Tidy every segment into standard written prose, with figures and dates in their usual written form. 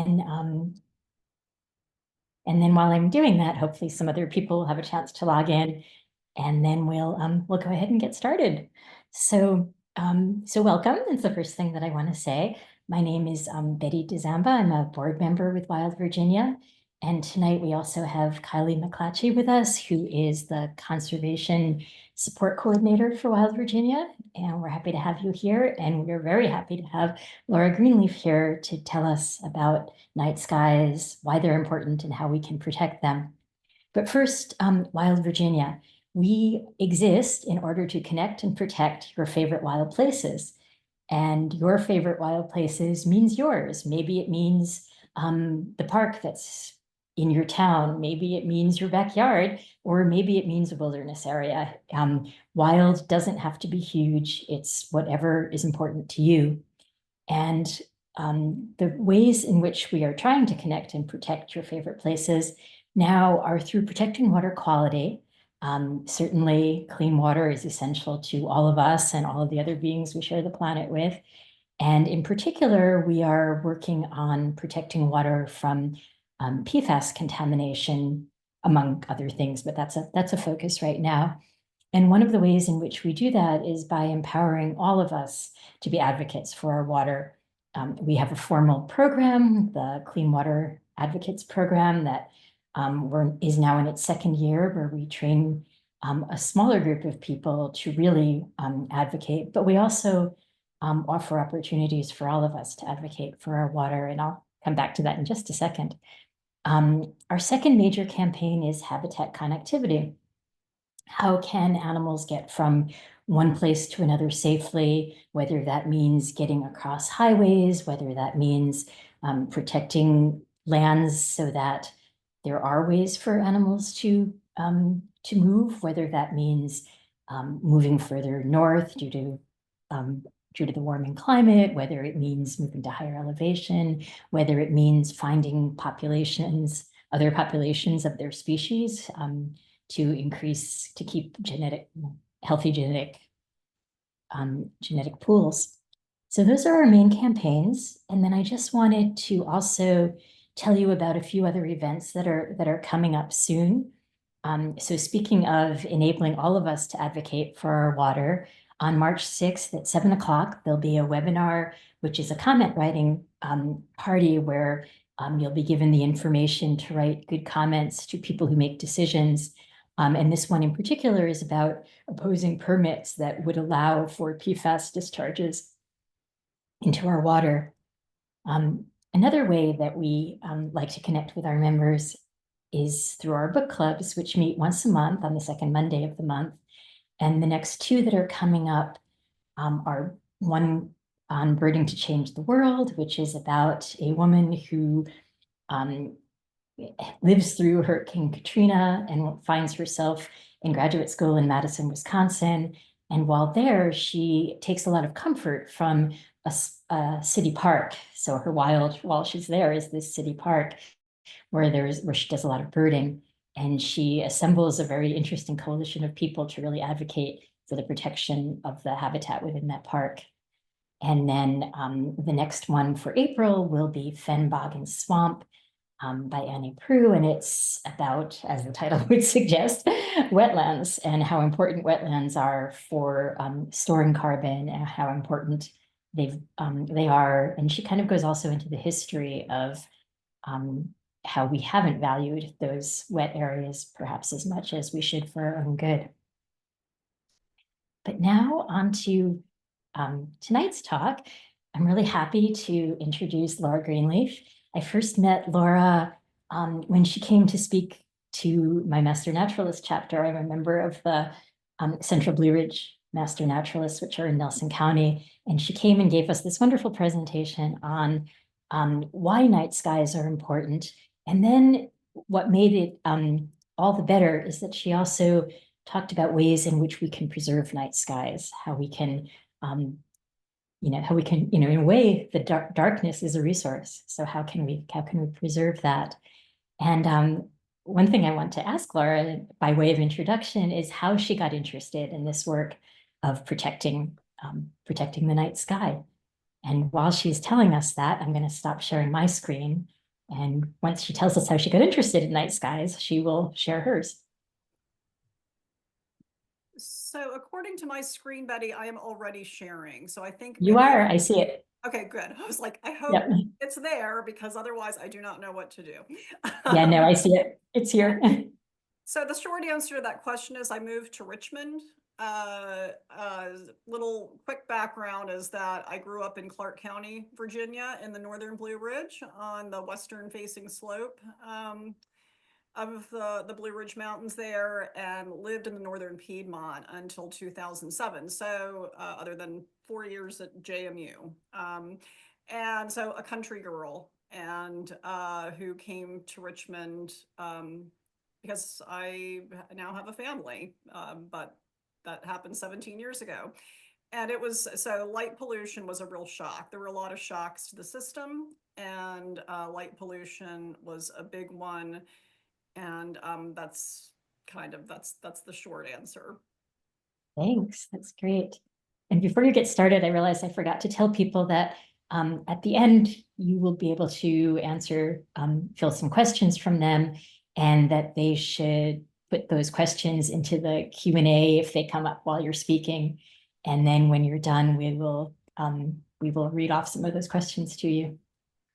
and then while I'm doing that, hopefully some other people will have a chance to log in, and then we'll go ahead and get started. So welcome. That's the first thing that I want to say. My name is Betty DeZamba. I'm a board member with Wild Virginia. And tonight we also have Kylie McClatchy with us, who is the conservation support coordinator for Wild Virginia. And we're happy to have you here. And we're very happy to have Laura Greenleaf here to tell us about night skies, why they're important, and how we can protect them. But first, Wild Virginia. We exist in order to connect and protect your favorite wild places. And your favorite wild places means yours. Maybe it means the park that's in your town. Maybe it means your backyard, or maybe it means a wilderness area. Wild doesn't have to be huge. It's whatever is important to you. And the ways in which we are trying to connect and protect your favorite places now are through protecting water quality. Certainly, clean water is essential to all of us and all of the other beings we share the planet with. And in particular, we are working on protecting water from PFAS contamination, among other things, but that's a focus right now. And one of the ways in which we do that is by empowering all of us to be advocates for our water. We have a formal program, the Clean Water Advocates Program, that is now in its second year, where we train a smaller group of people to really advocate. But we also offer opportunities for all of us to advocate for our water. And I'll come back to that in just a second. Our second major campaign is habitat connectivity. How can animals get from one place to another safely, whether that means getting across highways, whether that means protecting lands so that there are ways for animals to move, whether that means moving further north due to the warming climate, whether it means moving to higher elevation, whether it means finding other populations of their species to keep healthy genetic pools. So those are our main campaigns. And then I just wanted to also tell you about a few other events that are coming up soon. So speaking of enabling all of us to advocate for our water, on March 6th at 7 o'clock, there'll be a webinar, which is a comment writing party where you'll be given the information to write good comments to people who make decisions. And this one in particular is about opposing permits that would allow for PFAS discharges into our water. Another way that we like to connect with our members is through our book clubs, which meet once a month on the second Monday of the month. And the next two that are coming up are one on Birding to Change the World, which is about a woman who lives through Hurricane Katrina and finds herself in graduate school in Madison, Wisconsin. And while there, she takes a lot of comfort from a city park. So her while she's there is this city park where she does a lot of birding. And she assembles a very interesting coalition of people to really advocate for the protection of the habitat within that park. And then the next one for April will be Fen, Bog, and Swamp by Annie Prue. And it's about, as the title would suggest, wetlands and how important wetlands are for storing carbon and how important they are. And she kind of goes also into the history of how we haven't valued those wet areas perhaps as much as we should for our own good. But now on to tonight's talk. I'm really happy to introduce Laura Greenleaf. I first met Laura when she came to speak to my Master Naturalist chapter. I'm a member of the Central Blue Ridge Master Naturalists, which are in Nelson County. And she came and gave us this wonderful presentation on why night skies are important. And then what made it all the better is that she also talked about ways in which we can preserve night skies, how we can, in a way, the darkness is a resource. So how can we preserve that? And one thing I want to ask Laura by way of introduction is how she got interested in this work of protecting the night sky. And while she's telling us that, I'm going to stop sharing my screen. And once she tells us how she got interested in night skies, she will share hers. So according to my screen, Betty, I am already sharing. So I think You maybe, are, I see it. okay, good. I was like, I hope Yep. it's there because otherwise I do not know what to do. Yeah, no, I see it. It's here. So the short answer to that question is I moved to Richmond. Little quick background is that I grew up in Clark County, Virginia, in the northern Blue Ridge on the western facing slope of the Blue Ridge Mountains there, and lived in the northern Piedmont until 2007. So other than 4 years at JMU. And so a country girl, and who came to Richmond because I now have a family, but that happened 17 years ago. And it was, so light pollution was a real shock. There were a lot of shocks to the system, and light pollution was a big one. And that's that's the short answer. Thanks. That's great. And before you get started, I realized I forgot to tell people that at the end, you will be able to answer, fill some questions from them, and that they should put those questions into the Q&A if they come up while you're speaking. And then when you're done, we will read off some of those questions to you.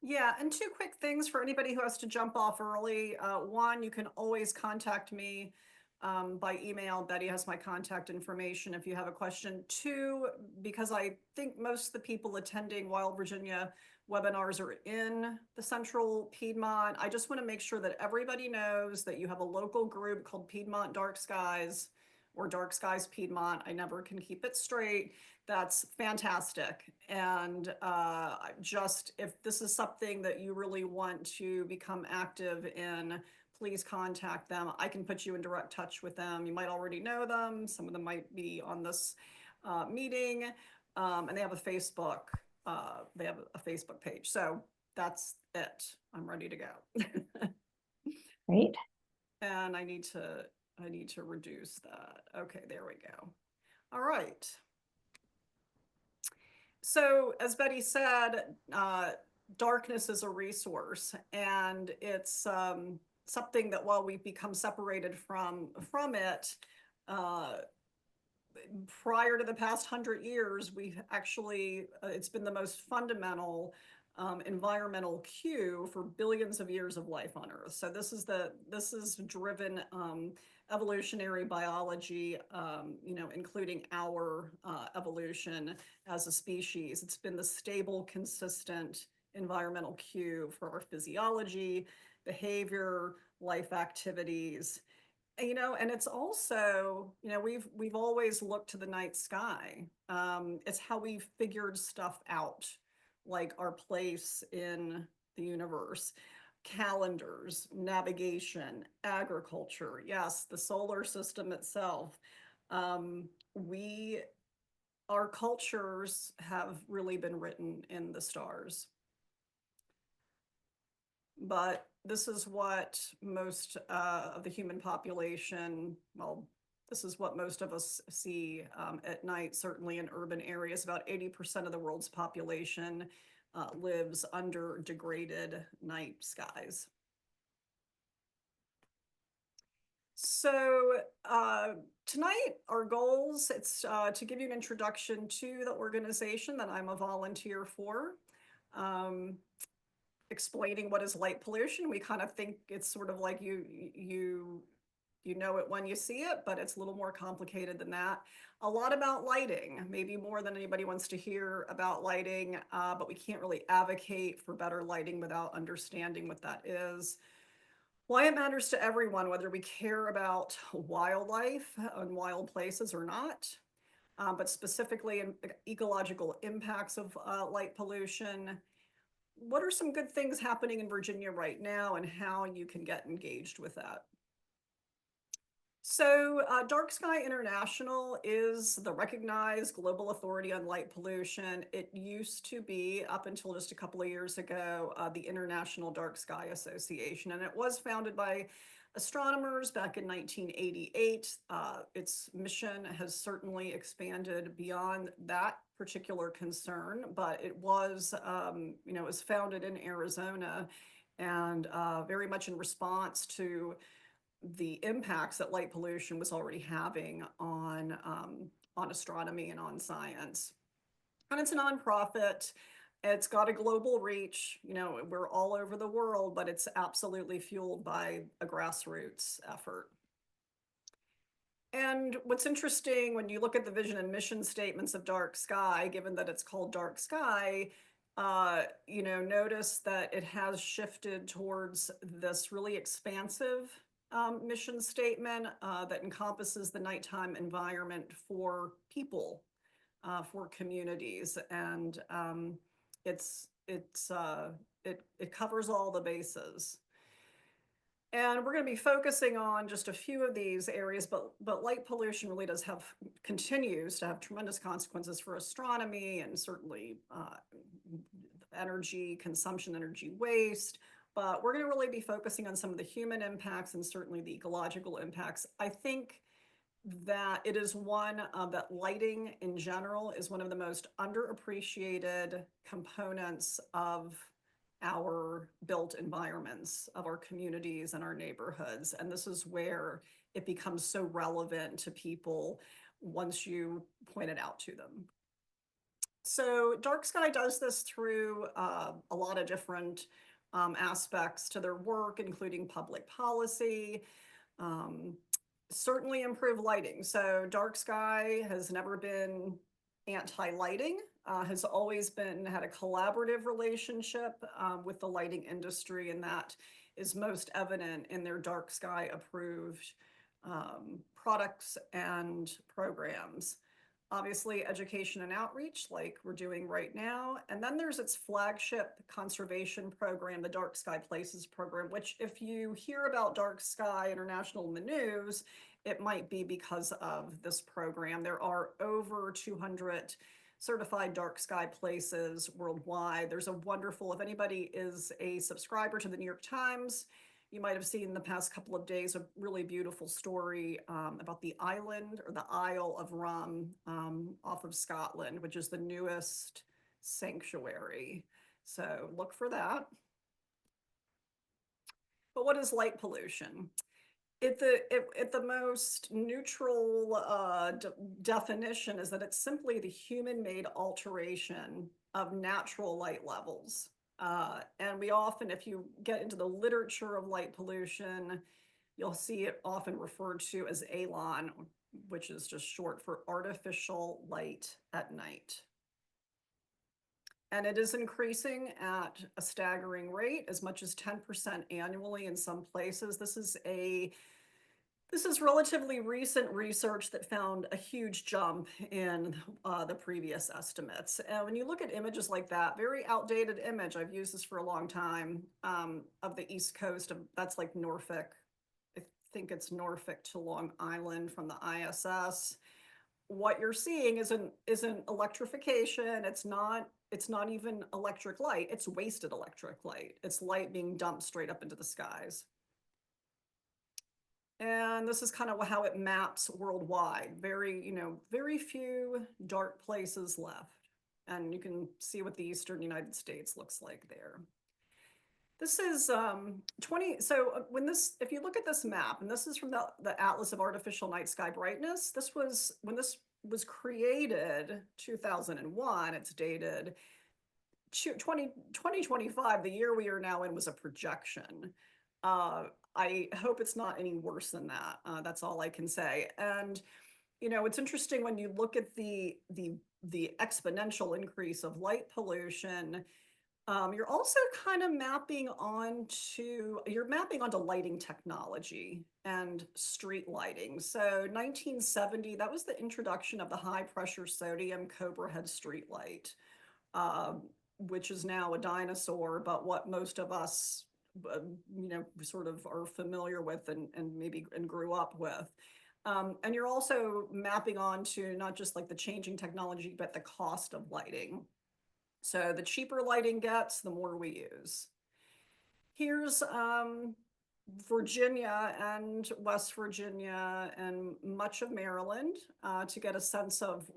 Yeah, and two quick things for anybody who has to jump off early. One, you can always contact me by email. Betty has my contact information if you have a question. Two, because I think most of the people attending Wild Virginia webinars are in the Central Piedmont, I just want to make sure that everybody knows that you have a local group called Piedmont Dark Skies, or Dark Skies Piedmont. I never can keep it straight. That's fantastic. And just, if this is something that you really want to become active in, please contact them. I can put you in direct touch with them. You might already know them. Some of them might be on this meeting. And they have a Facebook. They have a Facebook page. So that's it. I'm ready to go. Great. And I need to reduce that. Okay, there we go. All right. So as Betty said, darkness is a resource, and it's something that while we've become separated from it, uh, prior to the past 100 years, we've actually, it's been the most fundamental environmental cue for billions of years of life on Earth. So this is driven evolutionary biology, including our evolution as a species. It's been the stable, consistent environmental cue for our physiology, behavior, life activities. And it's also, we've always looked to the night sky. It's how we figured stuff out, like our place in the universe, calendars, navigation, agriculture, yes, the solar system itself. We Our cultures have really been written in the stars. But this is what most of the human population, well, this is what most of us see at night, certainly in urban areas. About 80% of the world's population lives under degraded night skies. So tonight, our goals, it's to give you an introduction to the organization that I'm a volunteer for. Explaining what is light pollution. We kind of think it's sort of like you know it when you see it, but it's a little more complicated than that. A lot about lighting, maybe more than anybody wants to hear about lighting, but we can't really advocate for better lighting without understanding what that is. Why it matters to everyone, whether we care about wildlife and wild places or not, but specifically in ecological impacts of light pollution. What are some good things happening in Virginia right now, and how you can get engaged with that? So, Dark Sky International is the recognized global authority on light pollution. It used to be, up until just a couple of years ago, the International Dark Sky Association, and it was founded by astronomers back in 1988. Its mission has certainly expanded beyond that particular concern, but it was, it was founded in Arizona and very much in response to the impacts that light pollution was already having on astronomy and on science. And it's a nonprofit. It's got a global reach. We're all over the world, but it's absolutely fueled by a grassroots effort. And what's interesting when you look at the vision and mission statements of Dark Sky, given that it's called Dark Sky, notice that it has shifted towards this really expansive mission statement that encompasses the nighttime environment for people, for communities, and it covers all the bases. And we're going to be focusing on just a few of these areas, but light pollution really continues to have tremendous consequences for astronomy and certainly energy consumption, energy waste. But we're going to really be focusing on some of the human impacts and certainly the ecological impacts. I think that it is that lighting in general is one of the most underappreciated components of our built environments, of our communities and our neighborhoods. And this is where it becomes so relevant to people once you point it out to them. So Dark Sky does this through a lot of different aspects to their work, including public policy, um, certainly improve lighting. So Dark Sky has never been anti-lighting, has always had a collaborative relationship with the lighting industry, and that is most evident in their Dark Sky approved products and programs. Obviously, education and outreach, like we're doing right now. And then there's its flagship conservation program, the Dark Sky Places program, which if you hear about Dark Sky International in the news, it might be because of this program. There are over 200 certified dark sky places worldwide. There's a wonderful, if anybody is a subscriber to the New York Times, you might have seen in the past couple of days a really beautiful story about the island or the Isle of Rum off of Scotland, which is the newest sanctuary. So look for that. But what is light pollution? At the most neutral definition is that it's simply the human-made alteration of natural light levels. And we often, if you get into the literature of light pollution, you'll see it often referred to as ALON, which is just short for artificial light at night. And it is increasing at a staggering rate, as much as 10% annually in some places. This is relatively recent research that found a huge jump in the previous estimates. And when you look at images like that, very outdated image, I've used this for a long time, of the East Coast, that's like Norfolk. I think it's Norfolk to Long Island from the ISS. What you're seeing isn't electrification. It's not even electric light. It's wasted electric light. It's light being dumped straight up into the skies. And this is kind of how it maps worldwide. Very few dark places left. And you can see what the Eastern United States looks like there. This is 20. So if you look at this map, and this is from the Atlas of Artificial Night Sky Brightness, when this was created, 2001, it's dated 2025, the year we are now in, was a projection. I hope it's not any worse than that. That's all I can say. And it's interesting when you look at the exponential increase of light pollution. You're also kind of mapping onto lighting technology and street lighting. So 1970, that was the introduction of the high pressure sodium Cobra head street light, which is now a dinosaur, but what most of us sort of are familiar with and maybe and grew up with. And you're also mapping onto not just like the changing technology, but the cost of lighting. So the cheaper lighting gets, the more we use. Here's Virginia and West Virginia and much of Maryland to get a sense of,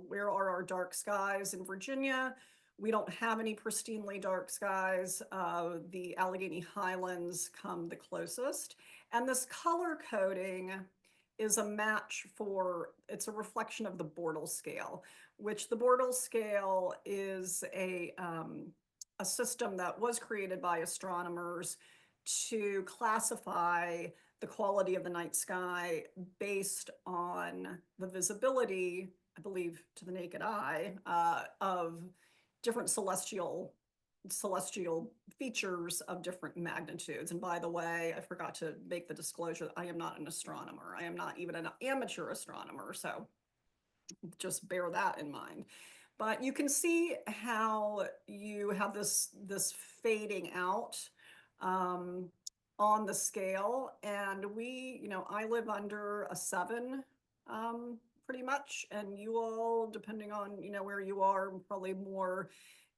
where are our dark skies in Virginia. We don't have any pristinely dark skies. The Allegheny Highlands come the closest. And this color coding is a match it's a reflection of the Bortle scale, which the Bortle scale is a system that was created by astronomers to classify the quality of the night sky based on the visibility, I believe, to the naked eye, of different celestial features of different magnitudes. And by the way, I forgot to make the disclosure that I am not an astronomer. I am not even an amateur astronomer, so just bear that in mind. But you can see how you have this fading out on the scale. And I live under a 7 pretty much. And you all, depending on, where you are, probably more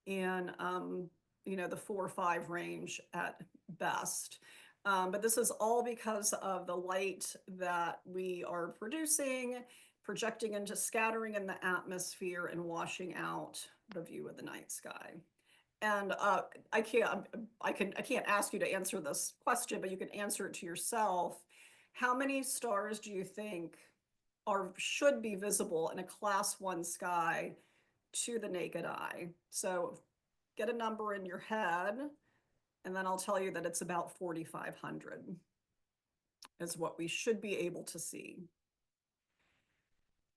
in, the 4 or 5 range at best. But this is all because of the light that we are producing, projecting into scattering in the atmosphere and washing out the view of the night sky. And I can't ask you to answer this question, but you can answer it to yourself. How many stars do you think should be visible in a class 1 sky to the naked eye? So get a number in your head, and then I'll tell you that it's about 4,500 is what we should be able to see.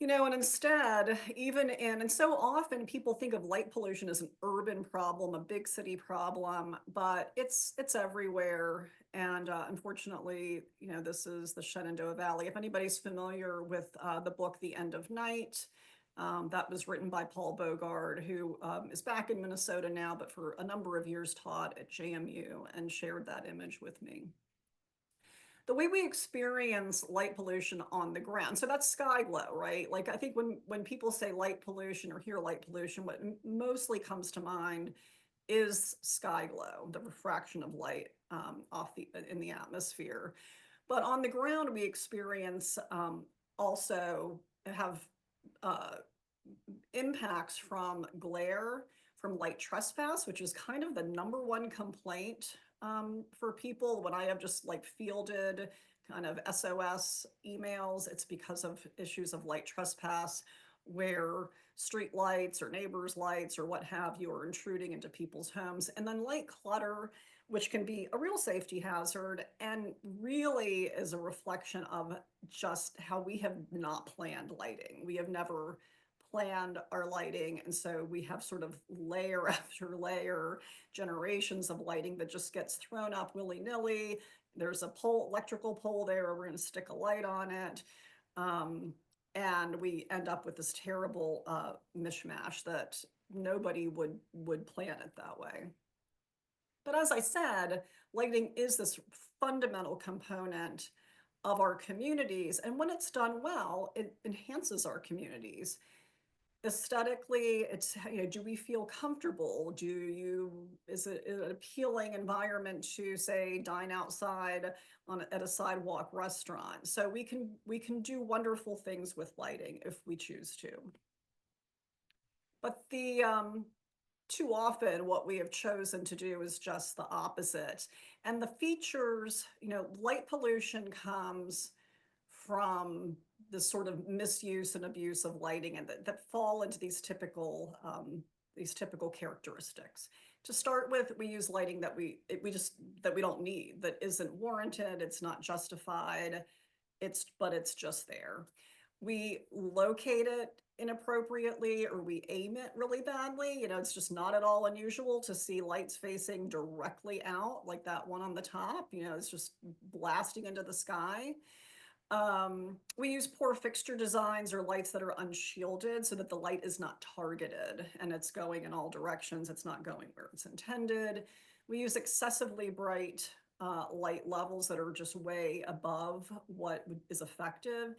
And instead, and so often people think of light pollution as an urban problem, a big city problem, but it's everywhere. And unfortunately, this is the Shenandoah Valley. If anybody's familiar with the book, The End of Night, that was written by Paul Bogard, who is back in Minnesota now, but for a number of years taught at JMU and shared that image with me. The way we experience light pollution on the ground. So that's sky glow, right? Like I think when people say light pollution or hear light pollution, what mostly comes to mind is sky glow, the refraction of light in the atmosphere. But on the ground, we experience also have impacts from glare, from light trespass, which is kind of the #1 complaint for people. When I have just like fielded kind of SOS emails, it's because of issues of light trespass, where street lights or neighbors' lights or what have you are intruding into people's homes. And then light clutter, which can be a real safety hazard and really is a reflection of just how we have not planned lighting. We have never planned our lighting. And so we have sort of layer after layer, generations of lighting that just gets thrown up willy-nilly. There's a electrical pole there, we're going to stick a light on it. And we end up with this terrible mishmash that nobody would plan it that way. But as I said, lighting is this fundamental component of our communities. And when it's done well, it enhances our communities. Aesthetically, it's, do we feel comfortable? Is it an appealing environment to, say, dine outside at a sidewalk restaurant? So we can do wonderful things with lighting if we choose to. But too often what we have chosen to do is just the opposite. And the features, light pollution comes from the sort of misuse and abuse of lighting, and that fall into these typical characteristics. To start with, we use lighting that we don't need, that isn't warranted, it's not justified, but it's just there. We locate it inappropriately, or we aim it really badly. It's just not at all unusual to see lights facing directly out, like that one on the top. It's just blasting into the sky. We use poor fixture designs or lights that are unshielded so that the light is not targeted and it's going in all directions. It's not going where it's intended. We use excessively bright light levels that are just way above what is effective.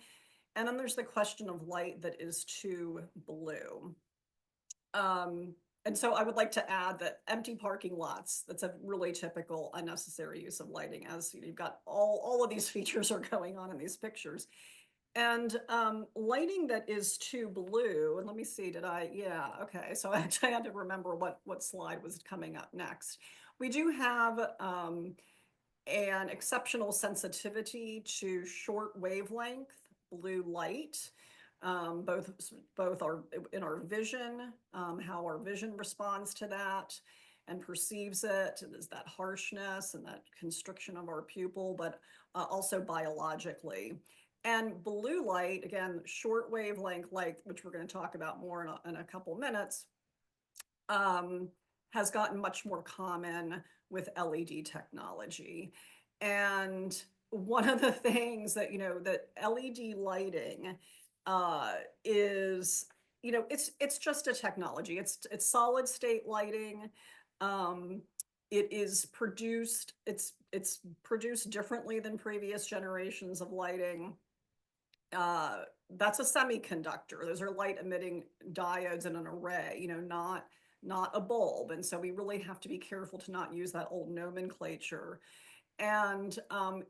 And then there's the question of light that is too blue. And so I would like to add that empty parking lots, that's a really typical unnecessary use of lighting, as you've got all of these features are going on in these pictures. And lighting that is too blue, and let me see, yeah, okay. So actually I had to remember what slide was coming up next. We do have an exceptional sensitivity to short wavelength blue light. Both are in our vision, how our vision responds to that and perceives it. There's that harshness and that constriction of our pupil, but also biologically. And blue light, again, short wavelength light, which we're going to talk about more in a couple minutes, has gotten much more common with LED technology. And one of the things that, that LED lighting is, it's just a technology. It's solid state lighting. It's produced differently than previous generations of lighting. That's a semiconductor. Those are light emitting diodes in an array, not a bulb. And so we really have to be careful to not use that old nomenclature. And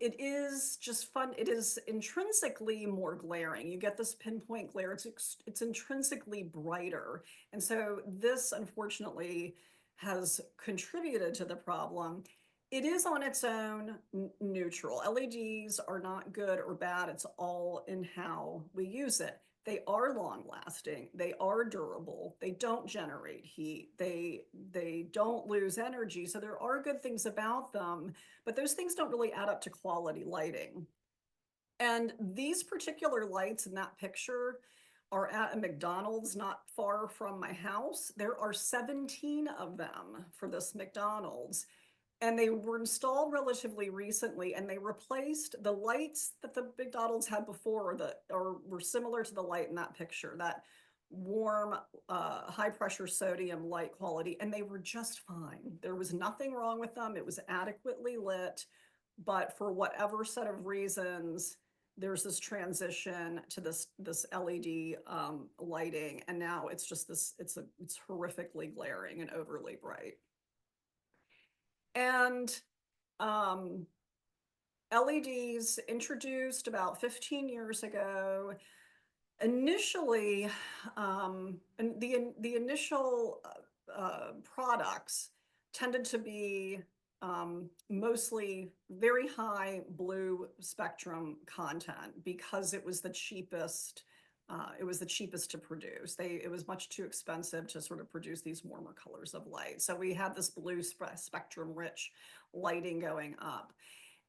it is just fun. It is intrinsically more glaring. You get this pinpoint glare. It's intrinsically brighter. And so this, unfortunately, has contributed to the problem. It is on its own neutral. LEDs are not good or bad. It's all in how we use it. They are long lasting. They are durable. They don't generate heat. They don't lose energy. So there are good things about them, but those things don't really add up to quality lighting. And these particular lights in that picture are at a McDonald's not far from my house. There are 17 of them for this McDonald's. And they were installed relatively recently, and they replaced the lights that the McDonald's had before or were similar to the light in that picture, that warm, high pressure sodium light quality, and they were just fine. There was nothing wrong with them. It was adequately lit, but for whatever set of reasons, there's this transition to this LED lighting, and now it's just it's horrifically glaring and overly bright. And LEDs introduced about 15 years ago. Initially, and the initial products tended to be mostly very high blue spectrum content because it was the cheapest. It was the cheapest to produce. It was much too expensive to sort of produce these warmer colors of light. So we had this blue spectrum rich lighting going up.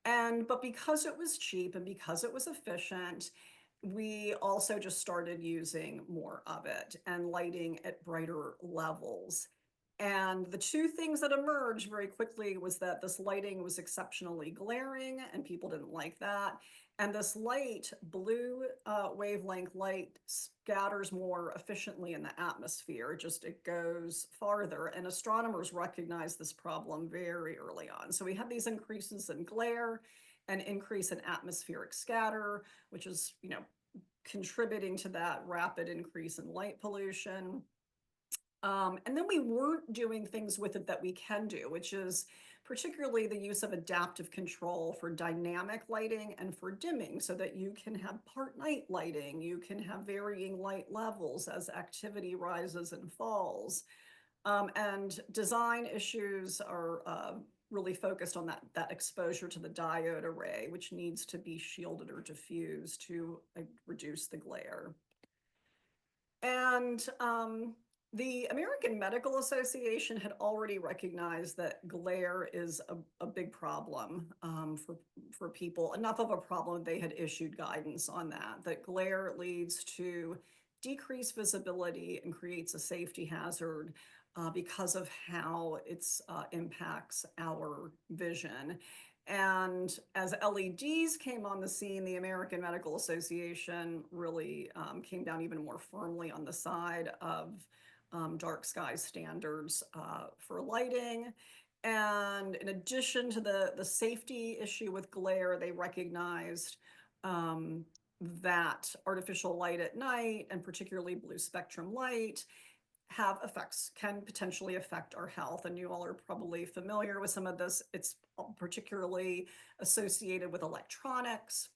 But because it was cheap and because it was efficient, we also just started using more of it and lighting at brighter levels. And the two things that emerged very quickly was that this lighting was exceptionally glaring and people didn't like that. And this light, blue wavelength light, scatters more efficiently in the atmosphere. It goes farther. And astronomers recognized this problem very early on. So we had these increases in glare, an increase in atmospheric scatter, which is, contributing to that rapid increase in light pollution. And then we weren't doing things with it that we can do, which is particularly the use of adaptive control for dynamic lighting and for dimming so that you can have part night lighting, you can have varying light levels as activity rises and falls. And design issues are really focused on that exposure to the diode array, which needs to be shielded or diffused to reduce the glare. And the American Medical Association had already recognized that glare is a big problem for people. Enough of a problem, they had issued guidance on that glare leads to decreased visibility and creates a safety hazard because of how it impacts our vision. And as LEDs came on the scene, the American Medical Association really came down even more firmly on the side of dark sky standards for lighting. And in addition to the safety issue with glare, they recognized that artificial light at night, and particularly blue spectrum light, have effects, can potentially affect our health. And you all are probably familiar with some of this. It's particularly associated with electronics.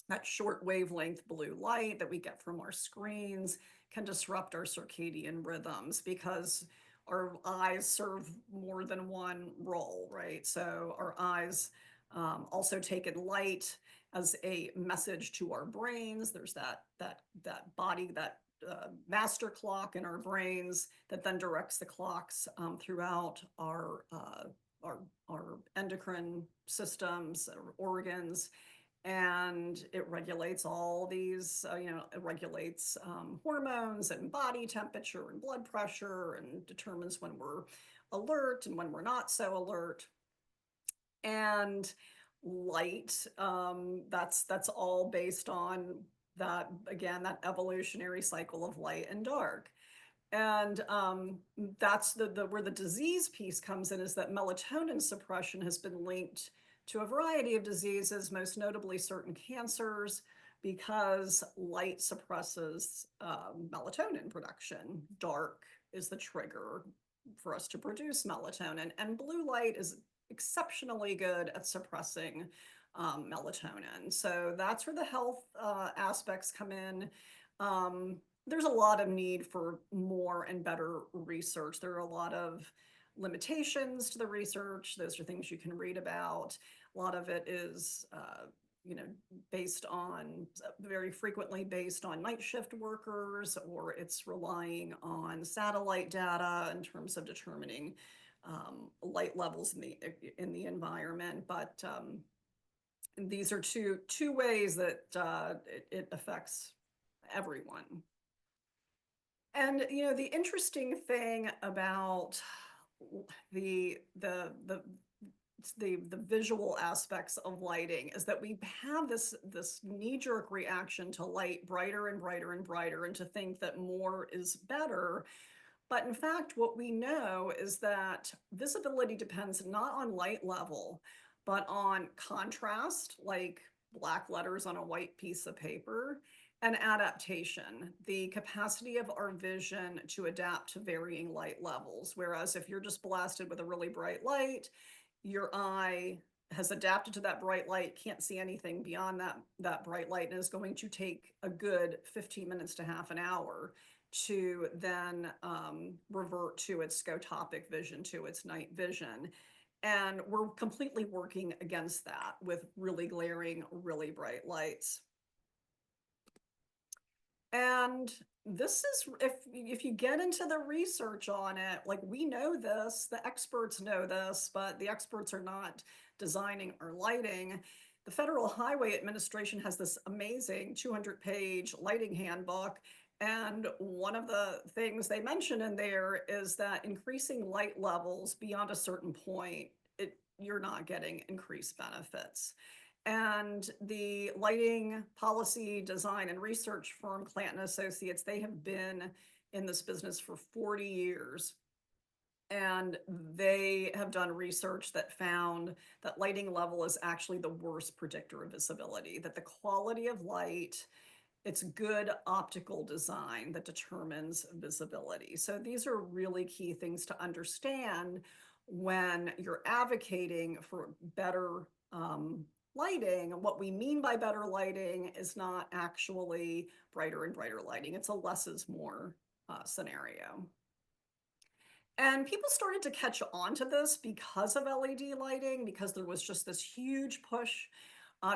That short wavelength blue light that we get from our screens can disrupt our circadian rhythms because our eyes serve more than one role, right? So our eyes also take in light as a message to our brains. There's that body, that master clock in our brains that then directs the clocks throughout our endocrine systems, organs, and it regulates all these, it regulates hormones and body temperature and blood pressure, and determines when we're alert and when we're not so alert. And light, that's all based on that, again, that evolutionary cycle of light and dark. And that's the where the disease piece comes in, is that melatonin suppression has been linked to a variety of diseases, most notably certain cancers, because light suppresses melatonin production. Dark is the trigger for us to produce melatonin, and blue light is exceptionally good at suppressing melatonin. So that's where the health aspects come in. There's a lot of need for more and better research. There are a lot of limitations to the research. Those are things you can read about. A lot of it is, based on, very frequently based on night shift workers, or it's relying on satellite data in terms of determining light levels in the environment. But these are two ways that it affects everyone. And the interesting thing about the the the the visual aspects of lighting is that we have this knee-jerk reaction to light brighter and brighter and brighter, and to think that more is better. But in fact, what we know is that visibility depends not on light level, but on contrast, like black letters on a white piece of paper, and adaptation, the capacity of our vision to adapt to varying light levels. Whereas if you're just blasted with a really bright light, your eye has adapted to that bright light, can't see anything beyond that bright light, and is going to take a good 15 minutes to half an hour to then revert to its scotopic vision, to its night vision. And we're completely working against that with really glaring, really bright lights. And this is, if you get into the research on it, like, we know this, the experts know this, but the experts are not designing our lighting. The Federal Highway Administration has this amazing 200-page lighting handbook. And one of the things they mention in there is that increasing light levels beyond a certain point, you're not getting increased benefits. And the lighting policy design and research firm Clanton Associates, they have been in this business for 40 years. And they have done research that found that lighting level is actually the worst predictor of visibility, that the quality of light, it's good optical design that determines visibility. So these are really key things to understand when you're advocating for better lighting. What we mean by better lighting is not actually brighter and brighter lighting. It's a less is more scenario. And people started to catch on to this because of LED lighting, because there was just this huge push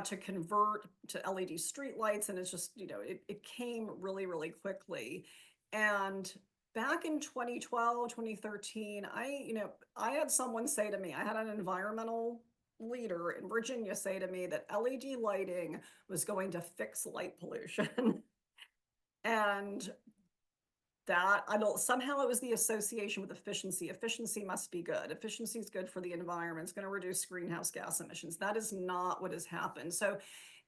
to convert to LED street lights. And it's just, it came really, really quickly. And back in 2012, 2013, I had someone say to me, I had an environmental leader in Virginia say to me that LED lighting was going to fix light pollution. And that, I don't, somehow it was the association with efficiency. Efficiency must be good. Efficiency is good for the environment. It's going to reduce greenhouse gas emissions. That is not what has happened. So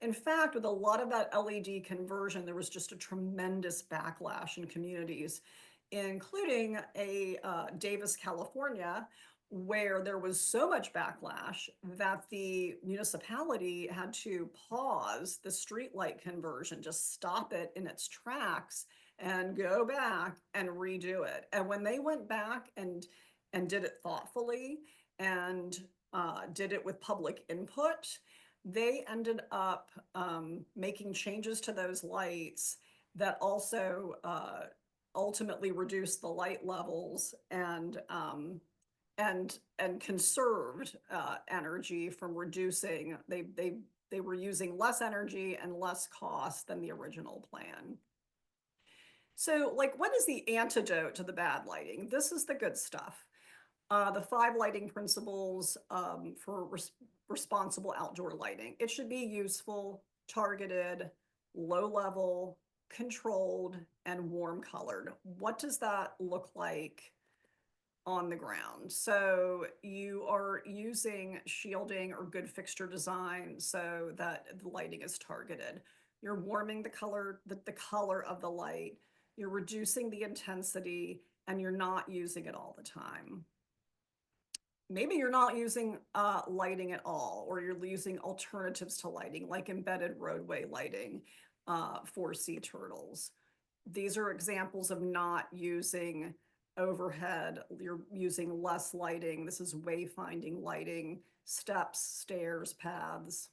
in fact, with a lot of that LED conversion, there was just a tremendous backlash in communities, including Davis, California, where there was so much backlash that the municipality had to pause the streetlight conversion, just stop it in its tracks and go back and redo it. And when they went back and did it thoughtfully and did it with public input, they ended up making changes to those lights that also ultimately reduced the light levels and conserved energy from reducing. They were using less energy and less cost than the original plan. So, like, what is the antidote to the bad lighting? This is the good stuff. The 5 lighting principles for responsible outdoor lighting. It should be useful, targeted, low level, controlled, and warm colored. What does that look like on the ground? So you are using shielding or good fixture design so that the lighting is targeted. You're warming the color of the light. You're reducing the intensity, and you're not using it all the time. Maybe you're not using lighting at all, or you're using alternatives to lighting, like embedded roadway lighting for sea turtles. These are examples of not using overhead. You're using less lighting. This is wayfinding lighting, steps, stairs, paths.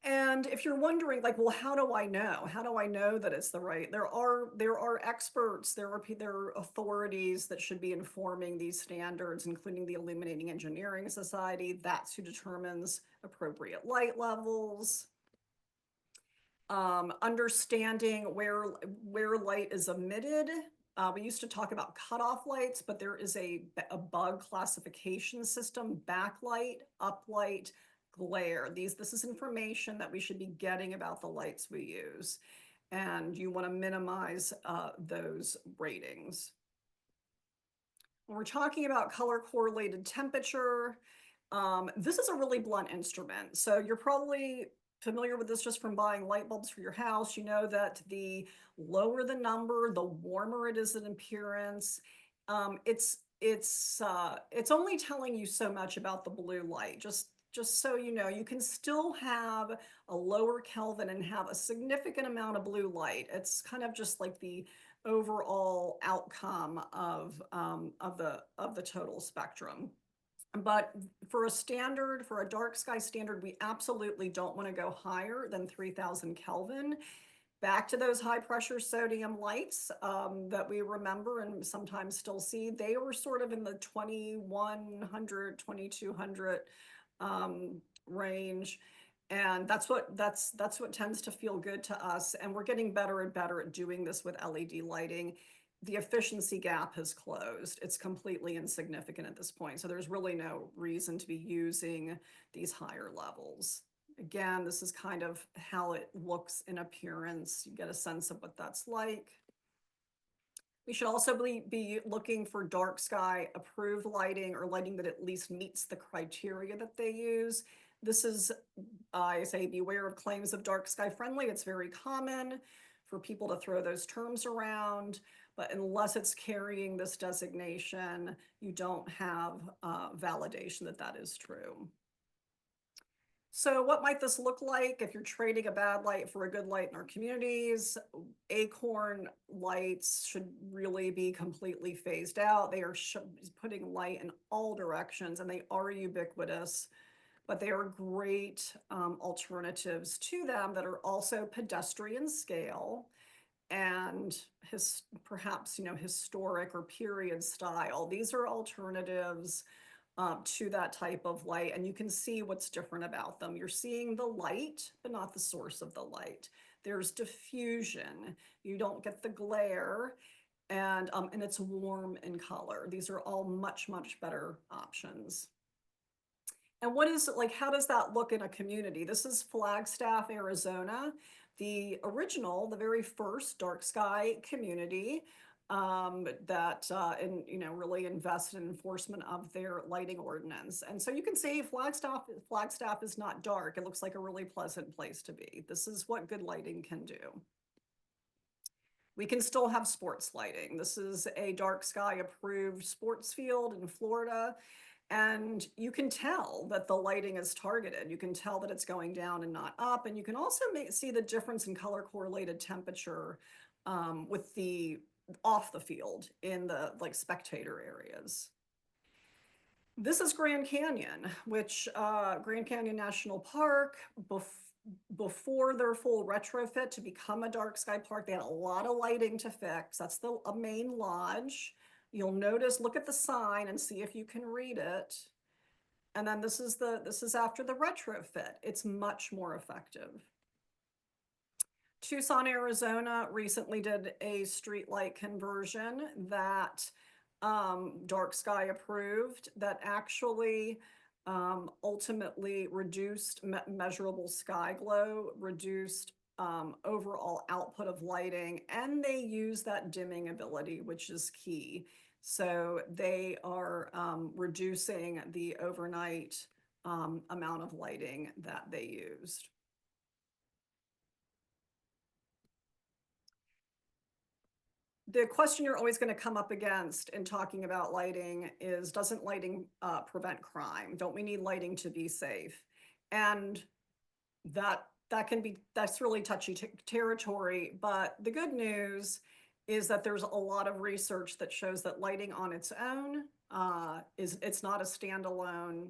And if you're wondering, like, well, how do I know? How do I know that it's the right? There are experts, there are authorities that should be informing these standards, including the Illuminating Engineering Society. That's who determines appropriate light levels. Understanding where light is emitted. We used to talk about cutoff lights, but there is a bug classification system: backlight, uplight, glare. This is information that we should be getting about the lights we use, and you want to minimize those ratings. When we're talking about color correlated temperature, this is a really blunt instrument. So you're probably familiar with this just from buying light bulbs for your house. You know that the lower the number, the warmer it is in appearance. It's only telling you so much about the blue light. Just so you know, you can still have a lower Kelvin and have a significant amount of blue light. It's kind of just like the overall outcome of the total spectrum. But for a dark sky standard, we absolutely don't want to go higher than 3000 Kelvin. Back to those high pressure sodium lights that we remember and sometimes still see, they were sort of in the 2100, 2200 range. And that's what tends to feel good to us. And we're getting better and better at doing this with LED lighting. The efficiency gap has closed. It's completely insignificant at this point. So there's really no reason to be using these higher levels. Again, this is kind of how it looks in appearance. You get a sense of what that's like. We should also be looking for dark sky approved lighting, or lighting that at least meets the criteria that they use. This is, I say, beware of claims of dark sky friendly. It's very common for people to throw those terms around, but unless it's carrying this designation, you don't have validation that that is true. So what might this look like if you're trading a bad light for a good light in our communities? Acorn lights should really be completely phased out. They are putting light in all directions, and they are ubiquitous, but they are great alternatives to them that are also pedestrian scale and perhaps, historic or period style. These are alternatives to that type of light, and you can see what's different about them. You're seeing the light, but not the source of the light. There's diffusion. You don't get the glare, and it's warm in color. These are all much, much better options. And what is it like? How does that look in a community? This is Flagstaff, Arizona, the very first dark sky community that really invested in enforcement of their lighting ordinance. And so you can see Flagstaff is not dark. It looks like a really pleasant place to be. This is what good lighting can do. We can still have sports lighting. This is a dark sky approved sports field in Florida. And you can tell that the lighting is targeted. You can tell that it's going down and not up. And you can also see the difference in color correlated temperature with the off the field in the like spectator areas. This is Grand Canyon, which Grand Canyon National Park, before their full retrofit to become a dark sky park, they had a lot of lighting to fix. That's a main lodge. You'll notice, look at the sign and see if you can read it. And then this is after the retrofit. It's much more effective. Tucson, Arizona recently did a streetlight conversion that dark sky approved that actually ultimately reduced measurable sky glow, reduced overall output of lighting, and they use that dimming ability, which is key. So they are reducing the overnight amount of lighting that they used. The question you're always going to come up against in talking about lighting is, doesn't lighting prevent crime? Don't we need lighting to be safe? And that's really touchy territory. But the good news is that there's a lot of research that shows that lighting on its own it's not a standalone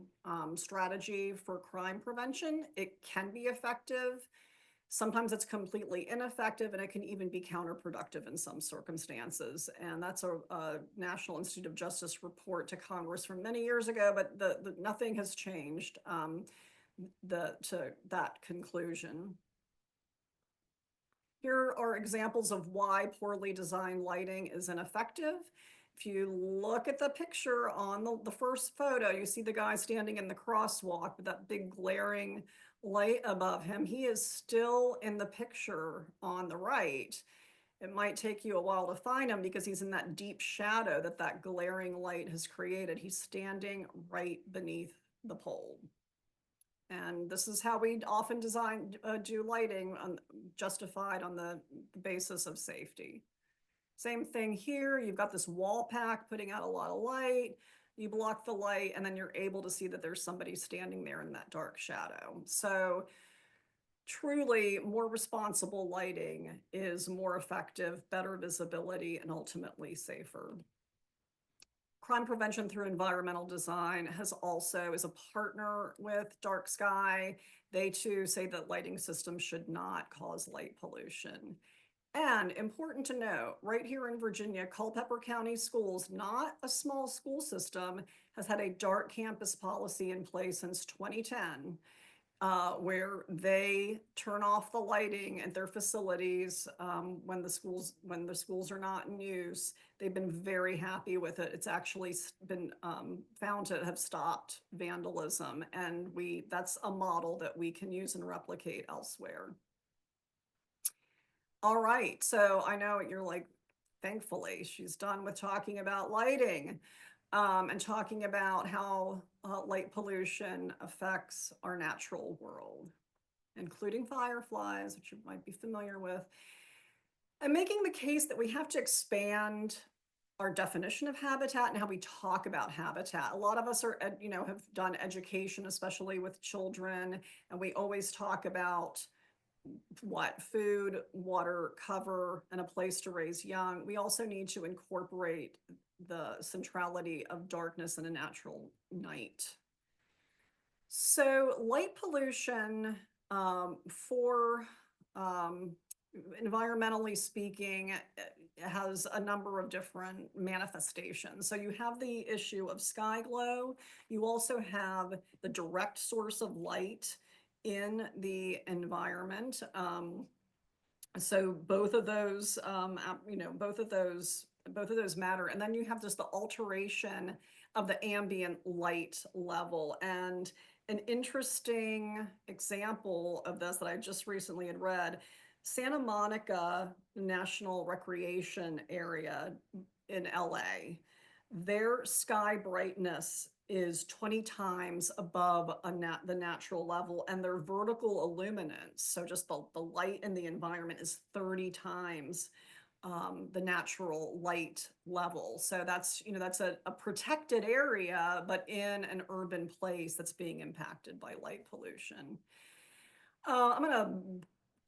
strategy for crime prevention. It can be effective. Sometimes it's completely ineffective, and it can even be counterproductive in some circumstances. And that's a National Institute of Justice report to Congress from many years ago, but nothing has changed to that conclusion. Here are examples of why poorly designed lighting is ineffective. If you look at the picture on the first photo, you see the guy standing in the crosswalk with that big glaring light above him. He is still in the picture on the right. It might take you a while to find him because he's in that deep shadow that glaring light has created. He's standing right beneath the pole. And this is how we often do lighting justified on the basis of safety. Same thing here. You've got this wall pack putting out a lot of light. You block the light, and then you're able to see that there's somebody standing there in that dark shadow. So truly, more responsible lighting is more effective, better visibility, and ultimately safer. Crime prevention through environmental design is a partner with Dark Sky. They too say that lighting systems should not cause light pollution. And important to note, right here in Virginia, Culpeper County Schools, not a small school system, has had a dark campus policy in place since 2010. Where they turn off the lighting at their facilities when the schools are not in use. They've been very happy with it. It's actually been found to have stopped vandalism, and that's a model that we can use and replicate elsewhere. All right, so I know you're like, thankfully, she's done with talking about lighting. And talking about how light pollution affects our natural world, including fireflies, which you might be familiar with. I'm making the case that we have to expand our definition of habitat and how we talk about habitat. A lot of us have done education, especially with children, and we always talk about food, water, cover, and a place to raise young. We also need to incorporate the centrality of darkness in a natural night. So light pollution for environmentally speaking has a number of different manifestations. So you have the issue of sky glow. You also have the direct source of light in the environment. So both of those, both of those matter. And then you have just the alteration of the ambient light level. And an interesting example of this that I just recently had read, Santa Monica National Recreation Area in LA, their sky brightness is 20 times above the natural level, and their vertical illuminance, so just the light in the environment, is 30 times the natural light level. So that's, that's a protected area, but in an urban place that's being impacted by light pollution. I'm going to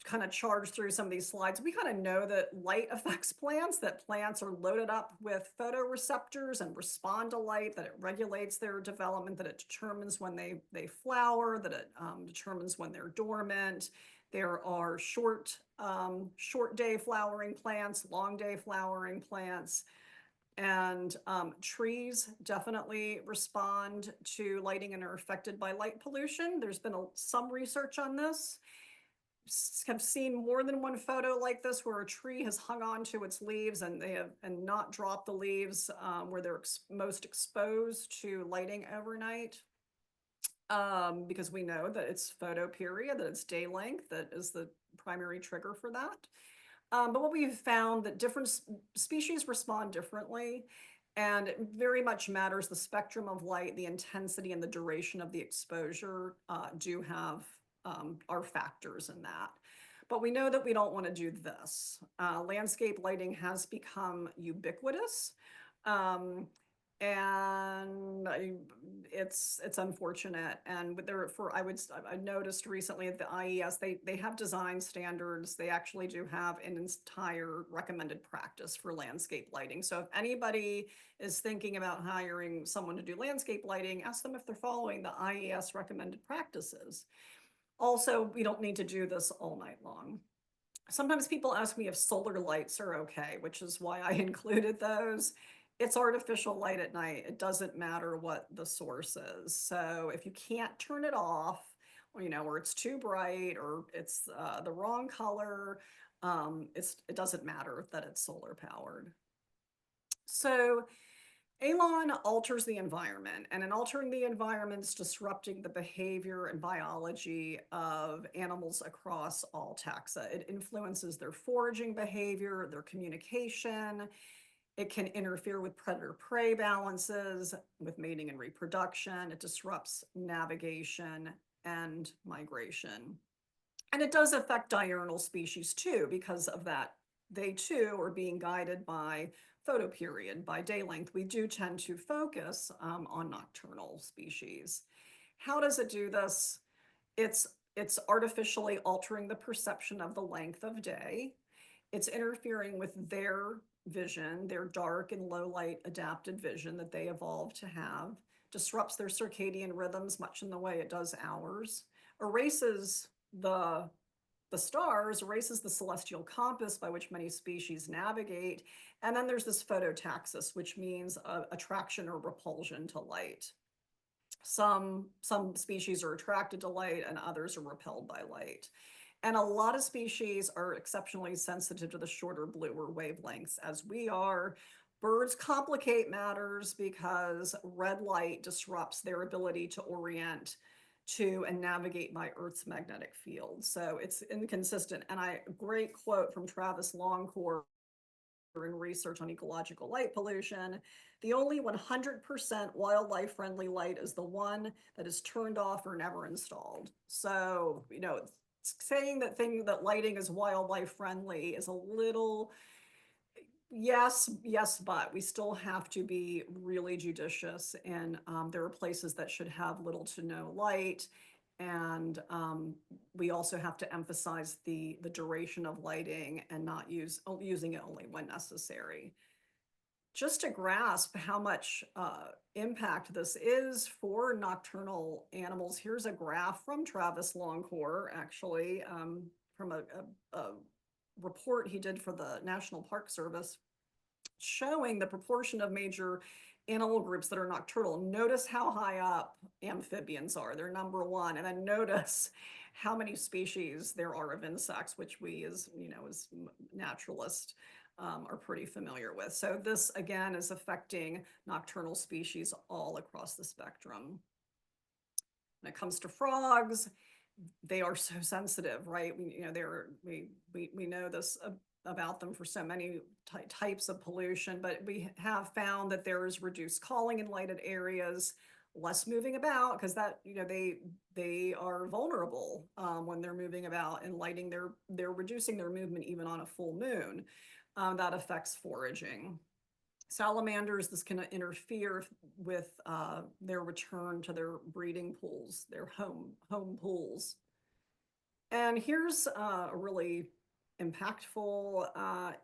kind of charge through some of these slides. We kind of know that light affects plants, that plants are loaded up with photoreceptors and respond to light, that it regulates their development, that it determines when they flower, that it determines when they're dormant. There are short day flowering plants, long day flowering plants. And trees definitely respond to lighting and are affected by light pollution. There's been some research on this. Have seen more than one photo like this where a tree has hung on to its leaves and they have not dropped the leaves where they're most exposed to lighting overnight. Because we know that it's photoperiod, that it's day length, that is the primary trigger for that. But what we've found that different species respond differently, and it very much matters the spectrum of light, the intensity, and the duration of the exposure do have are factors in that. But we know that we don't want to do this. Landscape lighting has become ubiquitous. Um, and it's unfortunate. And there for I noticed recently at the IES they have design standards. They actually do have an entire recommended practice for landscape lighting. So if anybody is thinking about hiring someone to do landscape lighting, ask them if they're following the IES recommended practices. Also, we don't need to do this all night long. Sometimes people ask me if solar lights are okay, which is why I included those. It's artificial light at night. It doesn't matter what the source is. So if you can't turn it off, or it's too bright or it's the wrong color, it doesn't matter that it's solar powered. So Alon alters the environment, and in altering the environment, it's disrupting the behavior and biology of animals across all taxa. It influences their foraging behavior, their communication. It can interfere with predator-prey balances, with mating and reproduction. It disrupts navigation and migration. And it does affect diurnal species too, because of that. They too are being guided by photoperiod, by day length. We do tend to focus on nocturnal species. How does it do this? It's artificially altering the perception of the length of day. It's interfering with their vision, their dark and low light adapted vision that they evolved to have, disrupts their circadian rhythms much in the way it does ours, erases the stars, erases the celestial compass by which many species navigate. And then there's this phototaxis, which means attraction or repulsion to light. Some species are attracted to light and others are repelled by light. And a lot of species are exceptionally sensitive to the shorter, bluer wavelengths, as we are. Birds complicate matters because red light disrupts their ability to orient to and navigate by Earth's magnetic field. So it's inconsistent. And a great quote from Travis Longcore in research on ecological light pollution: the only 100% wildlife friendly light is the one that is turned off or never installed. So, saying that lighting is wildlife friendly is a little, yes, but we still have to be really judicious. And there are places that should have little to no light. And we also have to emphasize the duration of lighting and not using it only when necessary. Just to grasp how much impact this is for nocturnal animals, here's a graph from Travis Longcore, actually, from a report he did for the National Park Service, showing the proportion of major animal groups that are nocturnal. Notice how high up amphibians are. They're number one. And then notice how many species there are of insects, which we as naturalists are pretty familiar with. So this, again, is affecting nocturnal species all across the spectrum. When it comes to frogs, they are so sensitive, right? We know this about them for so many types of pollution, but we have found that there is reduced calling in lighted areas, less moving about, because that they are vulnerable when they're moving about, and lighting they're reducing their movement even on a full moon. that affects foraging. Salamanders, this can interfere with their return to their breeding pools, their home pools. And here's a really impactful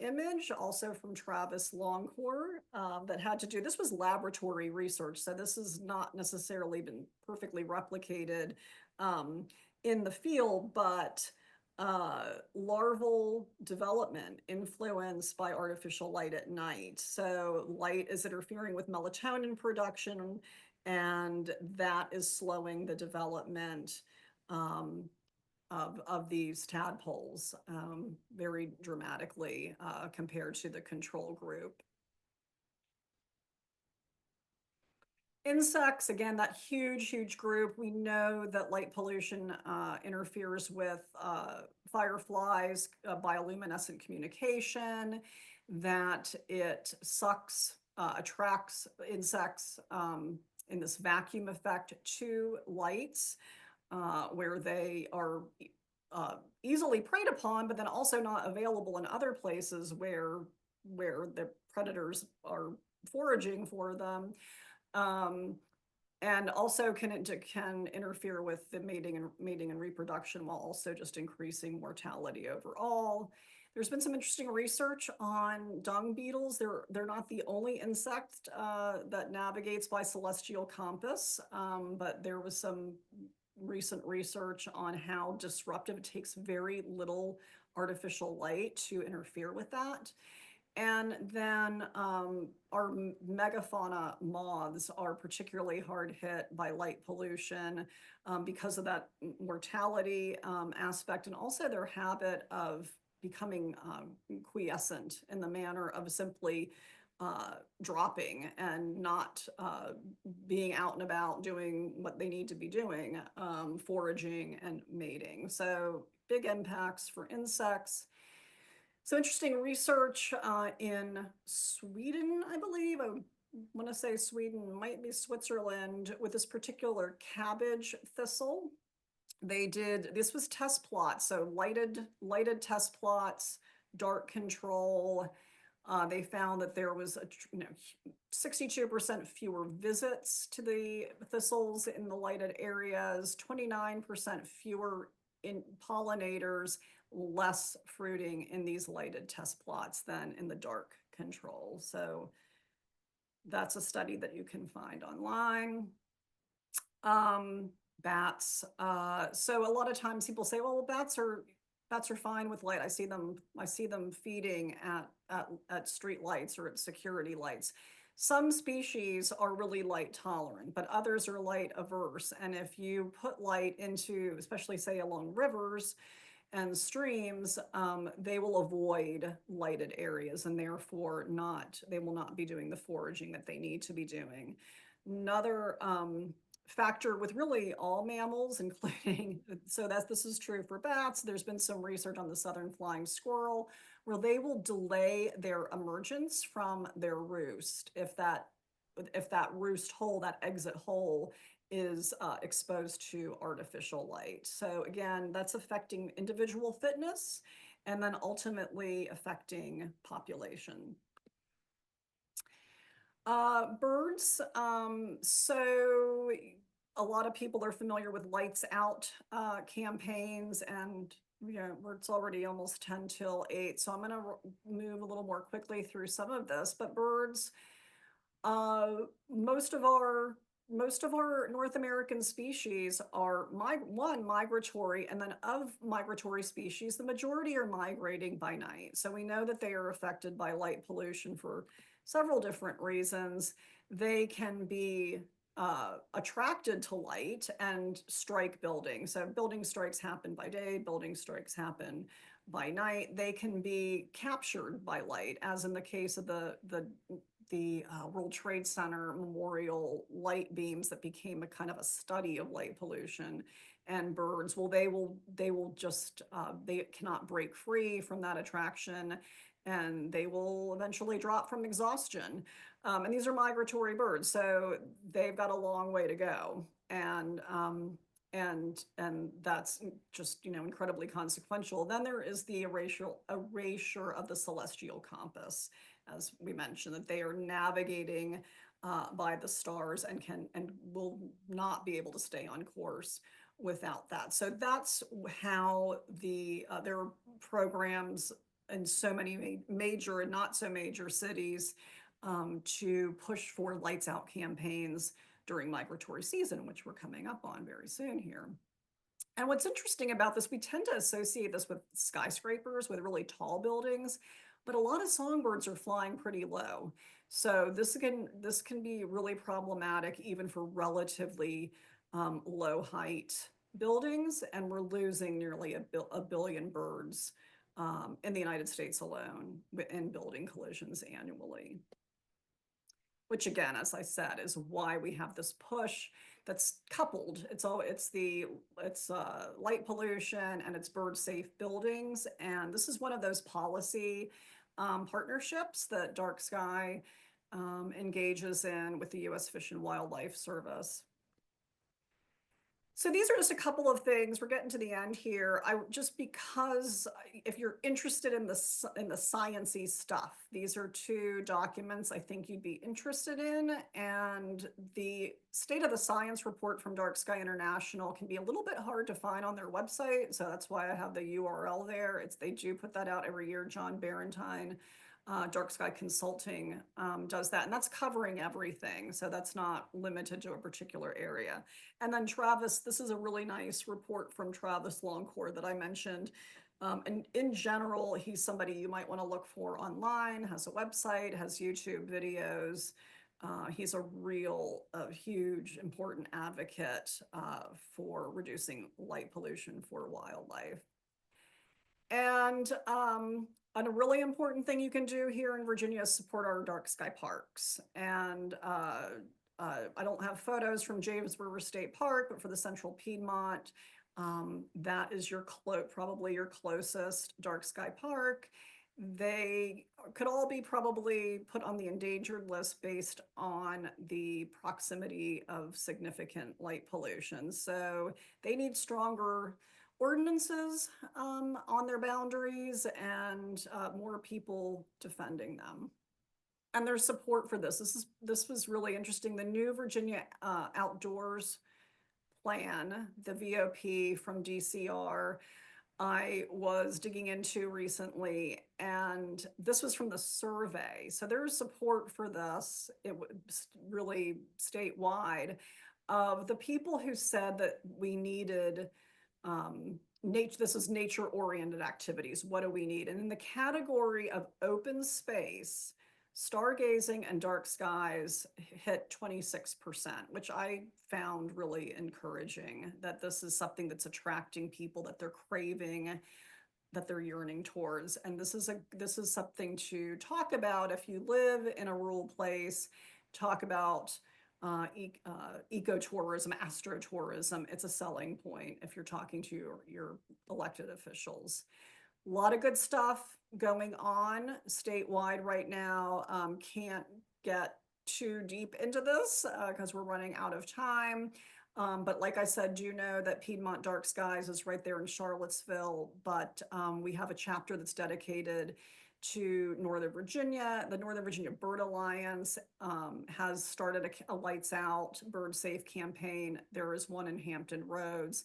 image, also from Travis Longcore, that had to do, this was laboratory research, so this has not necessarily been perfectly replicated in the field, but larval development influenced by artificial light at night. So light is interfering with melatonin production, and that is slowing the development of these tadpoles very dramatically compared to the control group. Insects, again, that huge group. We know that light pollution interferes with fireflies, bioluminescent communication, that it sucks, attracts insects in this vacuum effect to lights, where they are easily preyed upon, but then also not available in other places where the predators are foraging for them. And also can interfere with the mating and reproduction, while also just increasing mortality overall. There's been some interesting research on dung beetles. They're not the only insect that navigates by celestial compass, but there was some recent research on how disruptive it takes very little artificial light to interfere with that. And then our megafauna moths are particularly hard hit by light pollution because of that mortality aspect, and also their habit of becoming quiescent in the manner of simply dropping and not being out and about doing what they need to be doing, foraging and mating. So big impacts for insects. So interesting research in Sweden, I believe. I want to say Sweden, might be Switzerland, with this particular cabbage thistle. They did, this was test plots, so lighted test plots, dark control. They found that there was 62% fewer visits to the thistles in the lighted areas, 29% fewer pollinators, less fruiting in these lighted test plots than in the dark control. So that's a study that you can find online. Bats. So a lot of times people say, well, bats are fine with light. I see them feeding at street lights or at security lights. Some species are really light tolerant, but others are light averse. And if you put light into, especially say along rivers and streams, they will avoid lighted areas, and therefore they will not be doing the foraging that they need to be doing. Another factor with really all mammals, including, so this is true for bats. There's been some research on the southern flying squirrel, where they will delay their emergence from their roost if that roost hole, that exit hole, is exposed to artificial light. So again, that's affecting individual fitness and then ultimately affecting population. Birds. So a lot of people are familiar with lights out campaigns, and it's already almost 10 till 8. So I'm going to move a little more quickly through some of this. But birds, most of our North American species are migratory, and then of migratory species, the majority are migrating by night. So we know that they are affected by light pollution for several different reasons. They can be attracted to light and strike buildings. So building strikes happen by day, building strikes happen by night. They can be captured by light, as in the case of the World Trade Center memorial light beams that became a kind of a study of light pollution. And birds, well, they will just, they cannot break free from that attraction, and they will eventually drop from exhaustion. And these are migratory birds, so they've got a long way to go. And and that's just, incredibly consequential. Then there is the erasure of the celestial compass, as we mentioned, that they are navigating by the stars and will not be able to stay on course without that. So that's how there are programs in so many major and not so major cities to push for lights out campaigns during migratory season, which we're coming up on very soon here. And what's interesting about this, we tend to associate this with skyscrapers, with really tall buildings, but a lot of songbirds are flying pretty low. So this can be really problematic even for relatively low height buildings, and we're losing nearly a billion birds in the United States alone in building collisions annually. Which again, as I said, is why we have this push that's coupled. It's light pollution and it's bird safe buildings. And this is one of those policy partnerships that Dark Sky engages in with the U.S. Fish and Wildlife Service. So these are just a couple of things. We're getting to the end here. Because if you're interested in the sciencey stuff, these are two documents I think you'd be interested in. And the State of the Science report from Dark Sky International can be a little bit hard to find on their website. So that's why I have the URL there. They do put that out every year. John Barentine, Dark Sky Consulting does that, and that's covering everything. So that's not limited to a particular area. And then Travis, this is a really nice report from Travis Longcore that I mentioned. And in general, he's somebody you might want to look for online, has a website, has YouTube videos. He's a huge, important advocate for reducing light pollution for wildlife. And a really important thing you can do here in Virginia is support our dark sky parks. And I don't have photos from James River State Park, but for the Central Piedmont, that is probably your closest dark sky park. They could all be probably put on the endangered list based on the proximity of significant light pollution. So they need stronger ordinances on their boundaries and more people defending them. And there's support for this. This was really interesting. The new Virginia Outdoors Plan, the VOP from DCR, I was digging into recently, and this was from the survey. So there's support for this. It was really statewide of the people who said that we needed this is nature-oriented activities. What do we need? And in the category of open space, stargazing and dark skies hit 26%, which I found really encouraging, that this is something that's attracting people, that they're craving, that they're yearning towards. And this is something to talk about if you live in a rural place. Talk about ecotourism, astrotourism. It's a selling point if you're talking to your elected officials. A lot of good stuff going on statewide right now. Can't get too deep into this because we're running out of time. But like I said, do know that Piedmont Dark Skies is right there in Charlottesville, but we have a chapter that's dedicated to Northern Virginia. The Northern Virginia Bird Alliance has started a Lights Out Bird Safe campaign. There is one in Hampton Roads,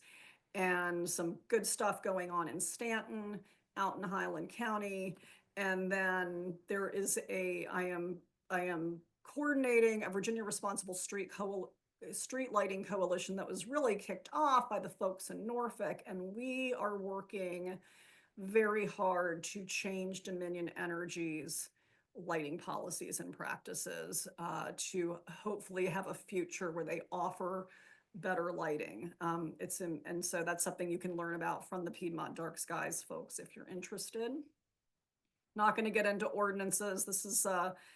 and some good stuff going on in Stanton, out in Highland County. And then there is I am coordinating a Virginia Responsible Street Lighting Coalition that was really kicked off by the folks in Norfolk, and we are working very hard to change Dominion Energy's lighting policies and practices to hopefully have a future where they offer better lighting. And so that's something you can learn about from the Piedmont Dark Skies folks if you're interested. Not going to get into ordinances. This is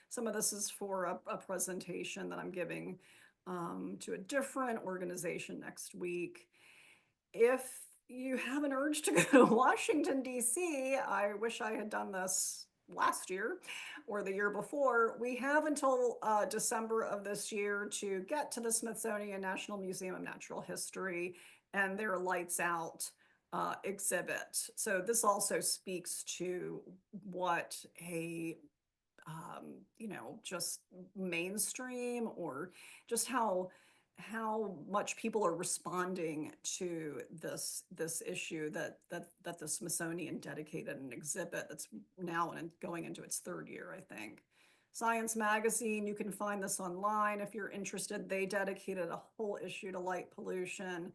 some of this is for a presentation that I'm giving to a different organization next week. If you have an urge to go to Washington, D.C., I wish I had done this last year or the year before. We have until December of this year to get to the Smithsonian National Museum of Natural History and their lights out exhibit. So this also speaks to what a just mainstream, or just how much people are responding to this issue that the Smithsonian dedicated an exhibit that's now going into its third year, I think. Science Magazine, you can find this online if you're interested. They dedicated a whole issue to light pollution.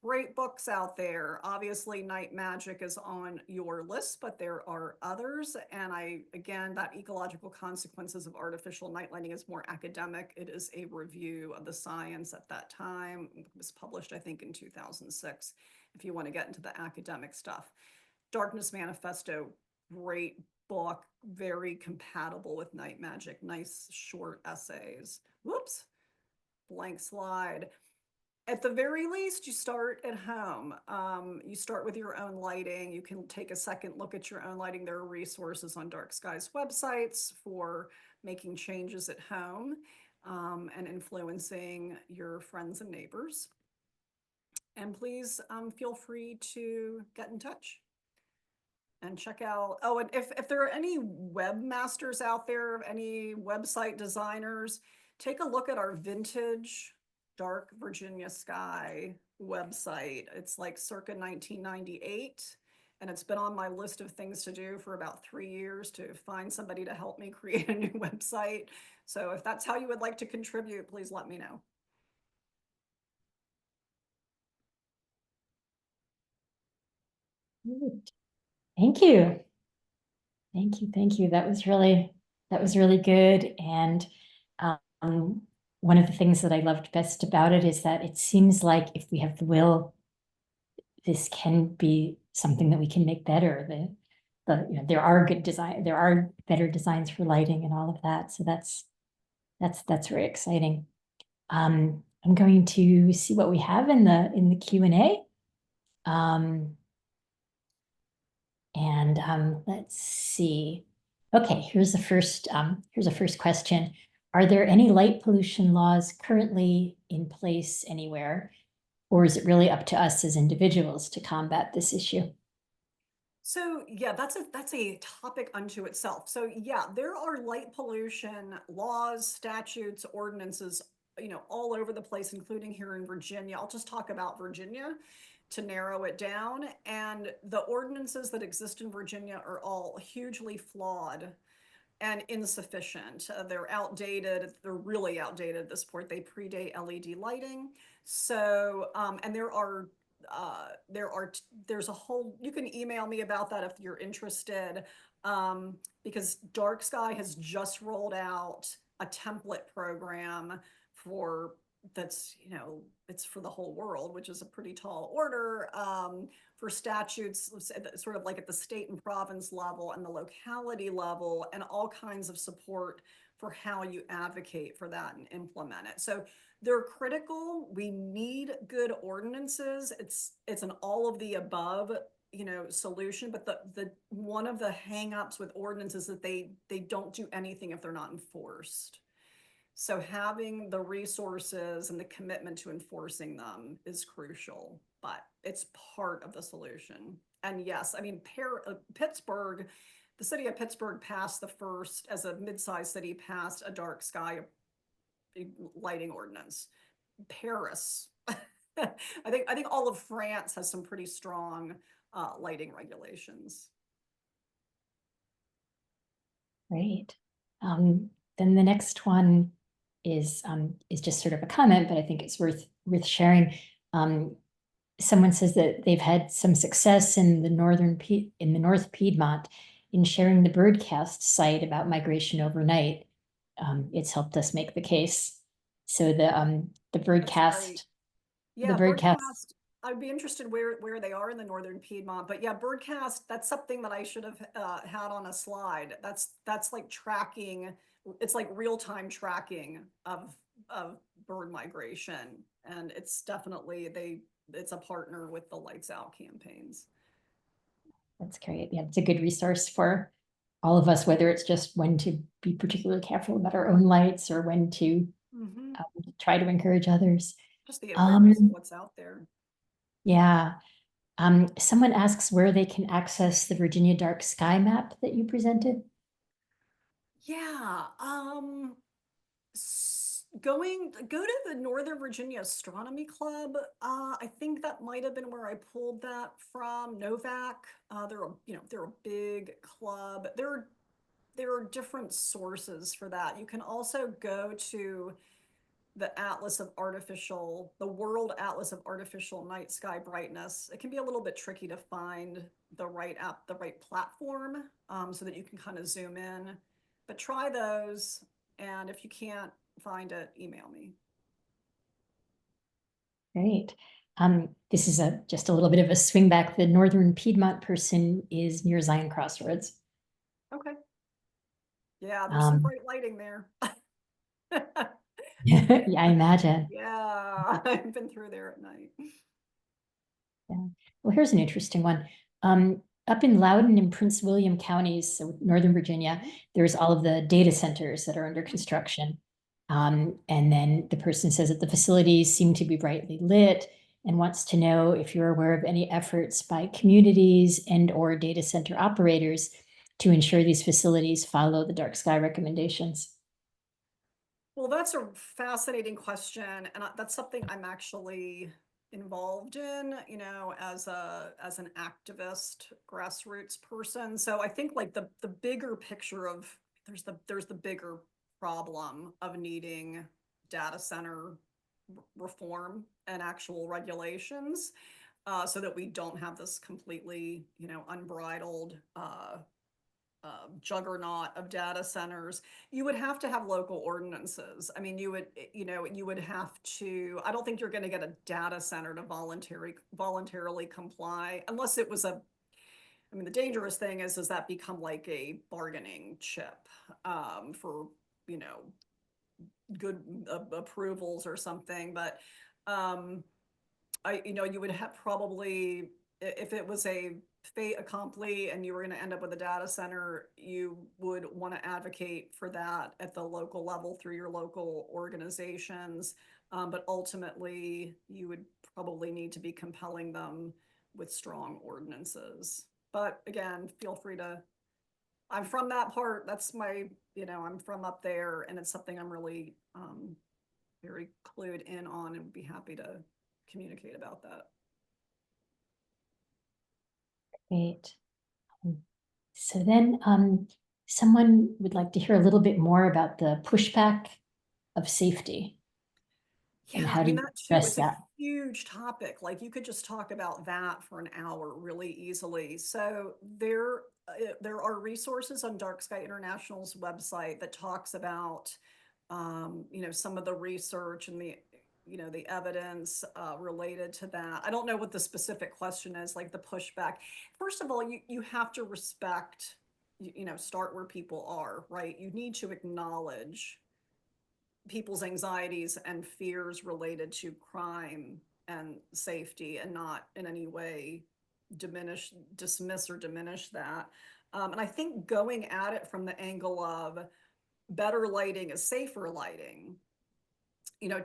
Great books out there. Obviously, Night Magic is on your list, but there are others. And again, that ecological consequences of artificial night lighting is more academic. It is a review of the science at that time. It was published, I think, in 2006, if you want to get into the academic stuff. Darkness Manifesto, great book, very compatible with Night Magic. Nice short essays. Whoops, blank slide. At the very least, you start at home. You start with your own lighting. You can take a second look at your own lighting. There are resources on Dark Skies websites for making changes at home and influencing your friends and neighbors. And please feel free to get in touch and check out. Oh, and if there are any webmasters out there, any website designers, take a look at our vintage Dark Virginia Sky website. It's like circa 1998, and it's been on my list of things to do for about 3 years, to find somebody to help me create a new website. So if that's how you would like to contribute, please let me know. Thank you. Thank you. Thank you. That was really good. And one of the things that I loved best about it is that it seems like if we have the will, this can be something that we can make better. There are there are better designs for lighting and all of that. So that's very exciting. I'm going to see what we have in the Q&A. Let's see. Okay, here's the first question. Are there any light pollution laws currently in place anywhere, or is it really up to us as individuals to combat this issue? So yeah, that's a topic unto itself. So yeah, there are light pollution laws, statutes, ordinances, all over the place, including here in Virginia. I'll just talk about Virginia to narrow it down. And the ordinances that exist in Virginia are all hugely flawed and insufficient. They're outdated. They're really outdated at this point. They predate LED lighting. So, and there's a whole, you can email me about that if you're interested, because Dark Sky has just rolled out a template program for it's for the whole world, which is a pretty tall order, for statutes, sort of like at the state and province level and the locality level, and all kinds of support for how you advocate for that and implement it. So they're critical. We need good ordinances. It's an all of the above, solution. But the one of the hangups with ordinances is that they don't do anything if they're not enforced. So having the resources and the commitment to enforcing them is crucial, but it's part of the solution. And yes, I mean, Pittsburgh, the city of Pittsburgh passed as a mid-sized city, passed a dark sky lighting ordinance. Paris, I think all of France has some pretty strong lighting regulations. Great. Then the next one is just sort of a comment, but I think it's worth sharing. Someone says that they've had some success in the North Piedmont in sharing the birdcast site about migration overnight. It's helped us make the case. So the birdcast, yeah, birdcast. I'd be interested where they are in the Northern Piedmont, but yeah, birdcast, that's something that I should have had on a slide. That's like tracking. It's like real-time tracking of bird migration, and it's definitely it's a partner with the Lights Out campaigns. That's great. Yeah, it's a good resource for all of us, whether it's just when to be particularly careful about our own lights or when to try to encourage others. Just the awareness of what's out there. Yeah. Someone asks where they can access the Virginia dark sky map that you presented. Yeah, go to the Northern Virginia Astronomy Club. I think that might have been where I pulled that from. Novak. They're a big club. There are different sources for that. You can also go to the World Atlas of Artificial Night Sky Brightness. It can be a little bit tricky to find the right platform, so that you can kind of zoom in. But try those, and if you can't find it, email me. Great. This is just a little bit of a swing back. The Northern Piedmont person is near Zion Crossroads. Okay. Yeah, there's some Um, bright lighting there. yeah, I imagine. Yeah, I've been through there at night. Yeah. Well, here's an interesting one. Up in Loudoun and Prince William counties, so Northern Virginia, Mhm. there's all of the data centers that are under construction. And then the person says that the facilities seem to be brightly lit and wants to know if you're aware of any efforts by communities and or data center operators to ensure these facilities follow the dark sky recommendations. Well, that's a fascinating question, and that's something I'm actually involved in, as an activist grassroots person. So I think like the bigger picture of there's the bigger problem of needing data center reform and actual regulations, so that we don't have this completely, unbridled juggernaut of data centers. You would have to have local ordinances. I mean, you would have to, I don't think you're going to get a data center to voluntarily comply unless it was I mean, the dangerous thing is that become like a bargaining chip, for, you know, good approvals or something. But, um, you would have probably, if it was a fait accompli and you were going to end up with a data center, you would want to advocate for that at the local level through your local organizations. But ultimately, you would probably need to be compelling them with strong ordinances. But again, feel free to. I'm from that part. That's I'm from up there, and it's something I'm really, very clued in on, and would be happy to communicate about that. Great. So then someone would like to hear a little bit more about the pushback of safety and Yeah, I how do mean, you that too, address it's a that? huge topic. Like you could just talk about that for an hour really easily. So there are resources on Dark Sky International's website that talks about, some of the research and the evidence, related to that. I don't know what the specific question is, like the pushback. First of all, you have to respect, start where people are, right? You need to acknowledge people's anxieties and fears related to crime and safety, and not in any way dismiss or diminish that. And I think going at it from the angle of better lighting is safer lighting,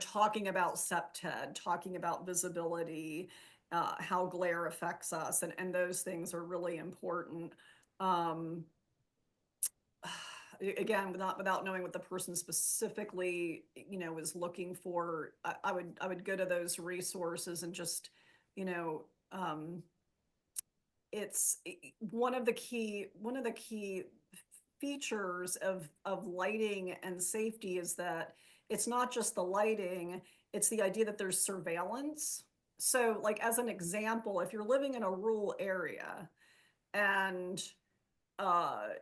talking about septed, talking about visibility, how glare affects us, and those things are really important. Um, Again, without knowing what the person specifically, is looking for, I would go to those resources and just, you know it's one of the key features of lighting and safety is that it's not just the lighting, it's the idea that there's surveillance. So like as an example, if you're living in a rural area and,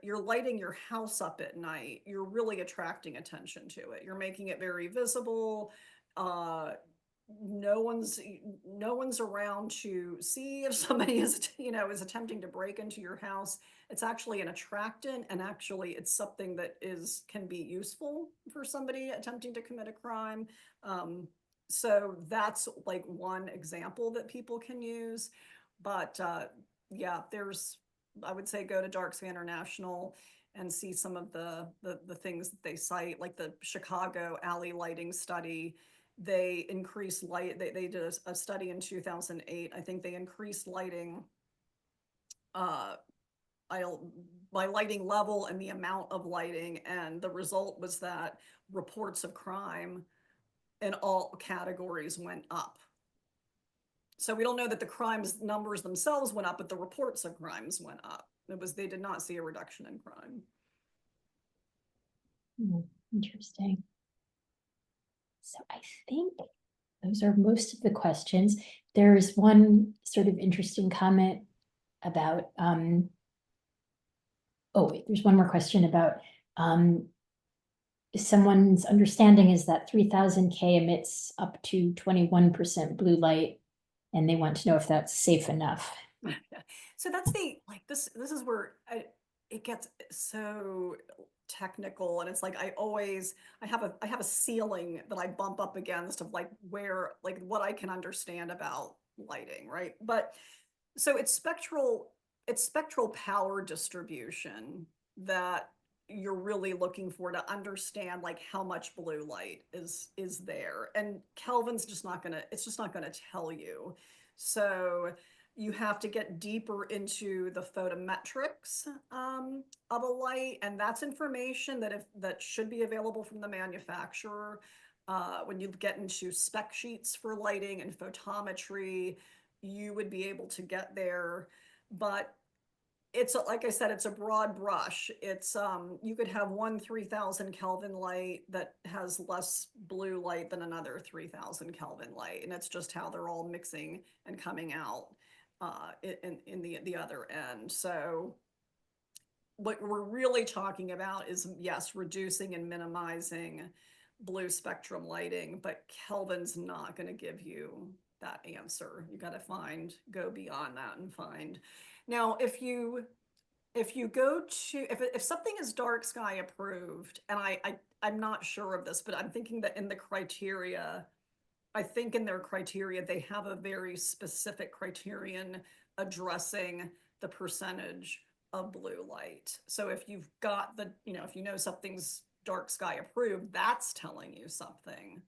you're lighting your house up at night, you're really attracting attention to it. You're making it very visible. Uh, no one's around to see if somebody is attempting to break into your house. It's actually an attractant, and actually it's something that can be useful for somebody attempting to commit a crime. Um, so that's like one example that people can use. But, yeah, I would say go to Dark Sky International and see some of the things that they cite, like the Chicago alley lighting study they increased light. They did a study in 2008. I think they increased lighting uh, by lighting level and the amount of lighting. And the result was that reports of crime in all categories went up. So we don't know that the crimes numbers themselves went up, but the reports of crimes went up. They did not see a reduction in crime. Interesting. So I think those are most of the questions. There's one sort of interesting comment about, oh, wait, there's one more question about, someone's understanding is that 3000 K emits up to 21% blue light, and they want to know if that's safe enough. So that's this is where it gets so technical, and it's like I have a ceiling that I bump up against of like where like what I can understand about lighting, right? But so it's spectral power distribution that you're really looking for to understand like how much blue light is there. And Kelvin's just not gonna, it's just not gonna tell you. So you have to get deeper into the photometrics of a light, and that's information that should be available from the manufacturer. When you get into spec sheets for lighting and photometry, you would be able to get there. But it's like I said, it's a broad brush. It's you could have one 3000 Kelvin light that has less blue light than another 3000 Kelvin light, and it's just how they're all mixing and coming out in the other end. So what we're really talking about is, yes, reducing and minimizing blue spectrum lighting, but Kelvin's not going to give you that answer. You got to go beyond that and find. Now, if you go to if something is dark sky approved, and I'm not sure of this, but I'm thinking that in the criteria, I think in their criteria they have a very specific criterion addressing the percentage of blue light. So if you've got the, if you know something's dark sky approved, that's telling you something.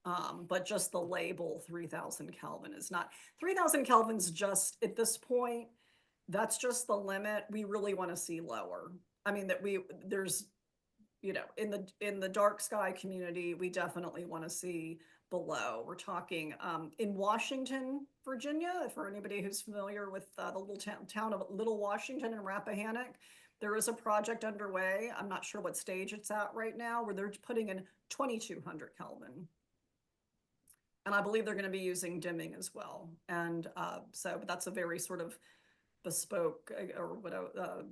But just the label 3000 Kelvin is not. 3000 Kelvin's just, at this point, that's just the limit. We really want to see lower. I mean, there's, in the dark sky community, we definitely want to see below. We're talking in Washington, Virginia, for anybody who's familiar with the little town of Little Washington and Rappahannock, there is a project underway. I'm not sure what stage it's at right now, where they're putting in 2200 Kelvin. And I believe they're going to be using dimming as well. And so that's a very sort of bespoke or whatever,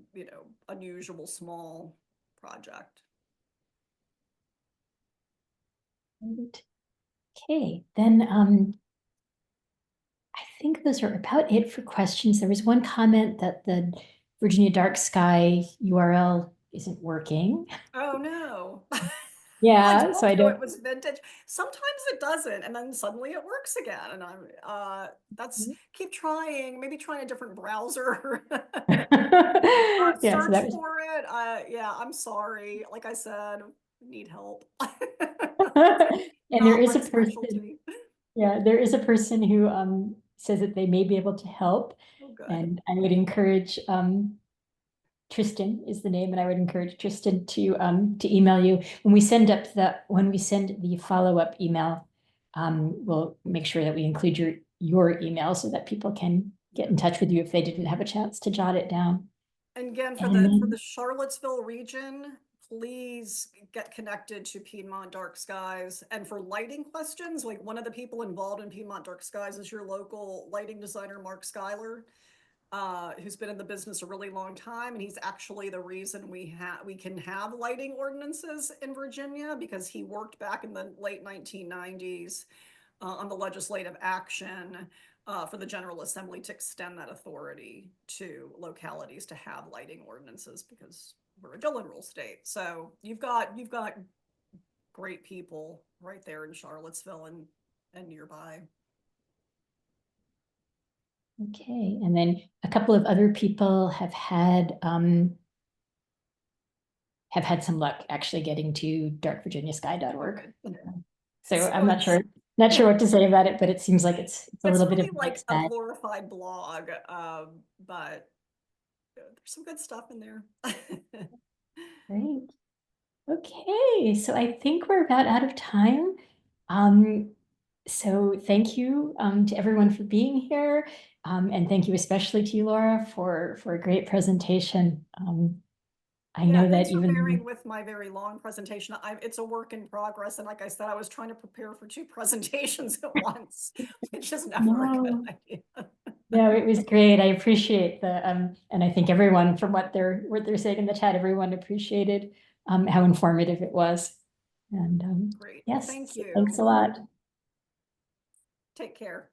unusual small project. Okay, then I think those are about it for questions. There was one comment that the Virginia Dark Sky URL isn't working. Oh no. I Yeah, so told I you it don't. was vintage. Sometimes it doesn't, and then suddenly it works again. And that's keep trying, maybe trying a different browser. Yeah, so Search that was. for it. Yeah, I'm sorry. Like I said, need help. And there Not is my a person, specialty. yeah, there is a person who says that they may be able to help. Oh, good. And I would encourage Tristan is the name, and I would encourage Tristan to email you. When we send the follow-up email, we'll make sure that we include your email so that people can get in touch with you if they didn't have a chance to jot it down. And again, for And the then, Charlottesville region, please get connected to Piedmont Dark Skies. And for lighting questions, like one of the people involved in Piedmont Dark Skies is your local lighting designer, Mark Schuyler, who's been in the business a really long time. And he's actually the reason we can have lighting ordinances in Virginia, because he worked back in the late 1990s on the legislative action for the General Assembly to extend that authority to localities to have lighting ordinances, because we're a Dillon rule state. So you've got great people right there in Charlottesville and nearby. okay, and then a couple of other people have had some luck actually getting to darkvirginiasky.org. So I'm So it's, not sure what to say about it, but it seems like it's a it's little bit of really a like mixed a bag. glorified blog, but there's some good stuff in there. Great. Okay, so I think we're about out of time. Um, so thank you to everyone for being here. And thank you especially to you, Laura, for a great presentation. I Yeah, know that thanks for even bearing with my very long presentation. It's a work in progress. And like I said, I was trying to prepare for two presentations at once, which is never a good no, idea. no, it was great. I appreciate the and I think everyone from what they're saying in the chat, everyone appreciated how informative it was. And Great. Well, yes, thank so thanks you. a lot. Take care.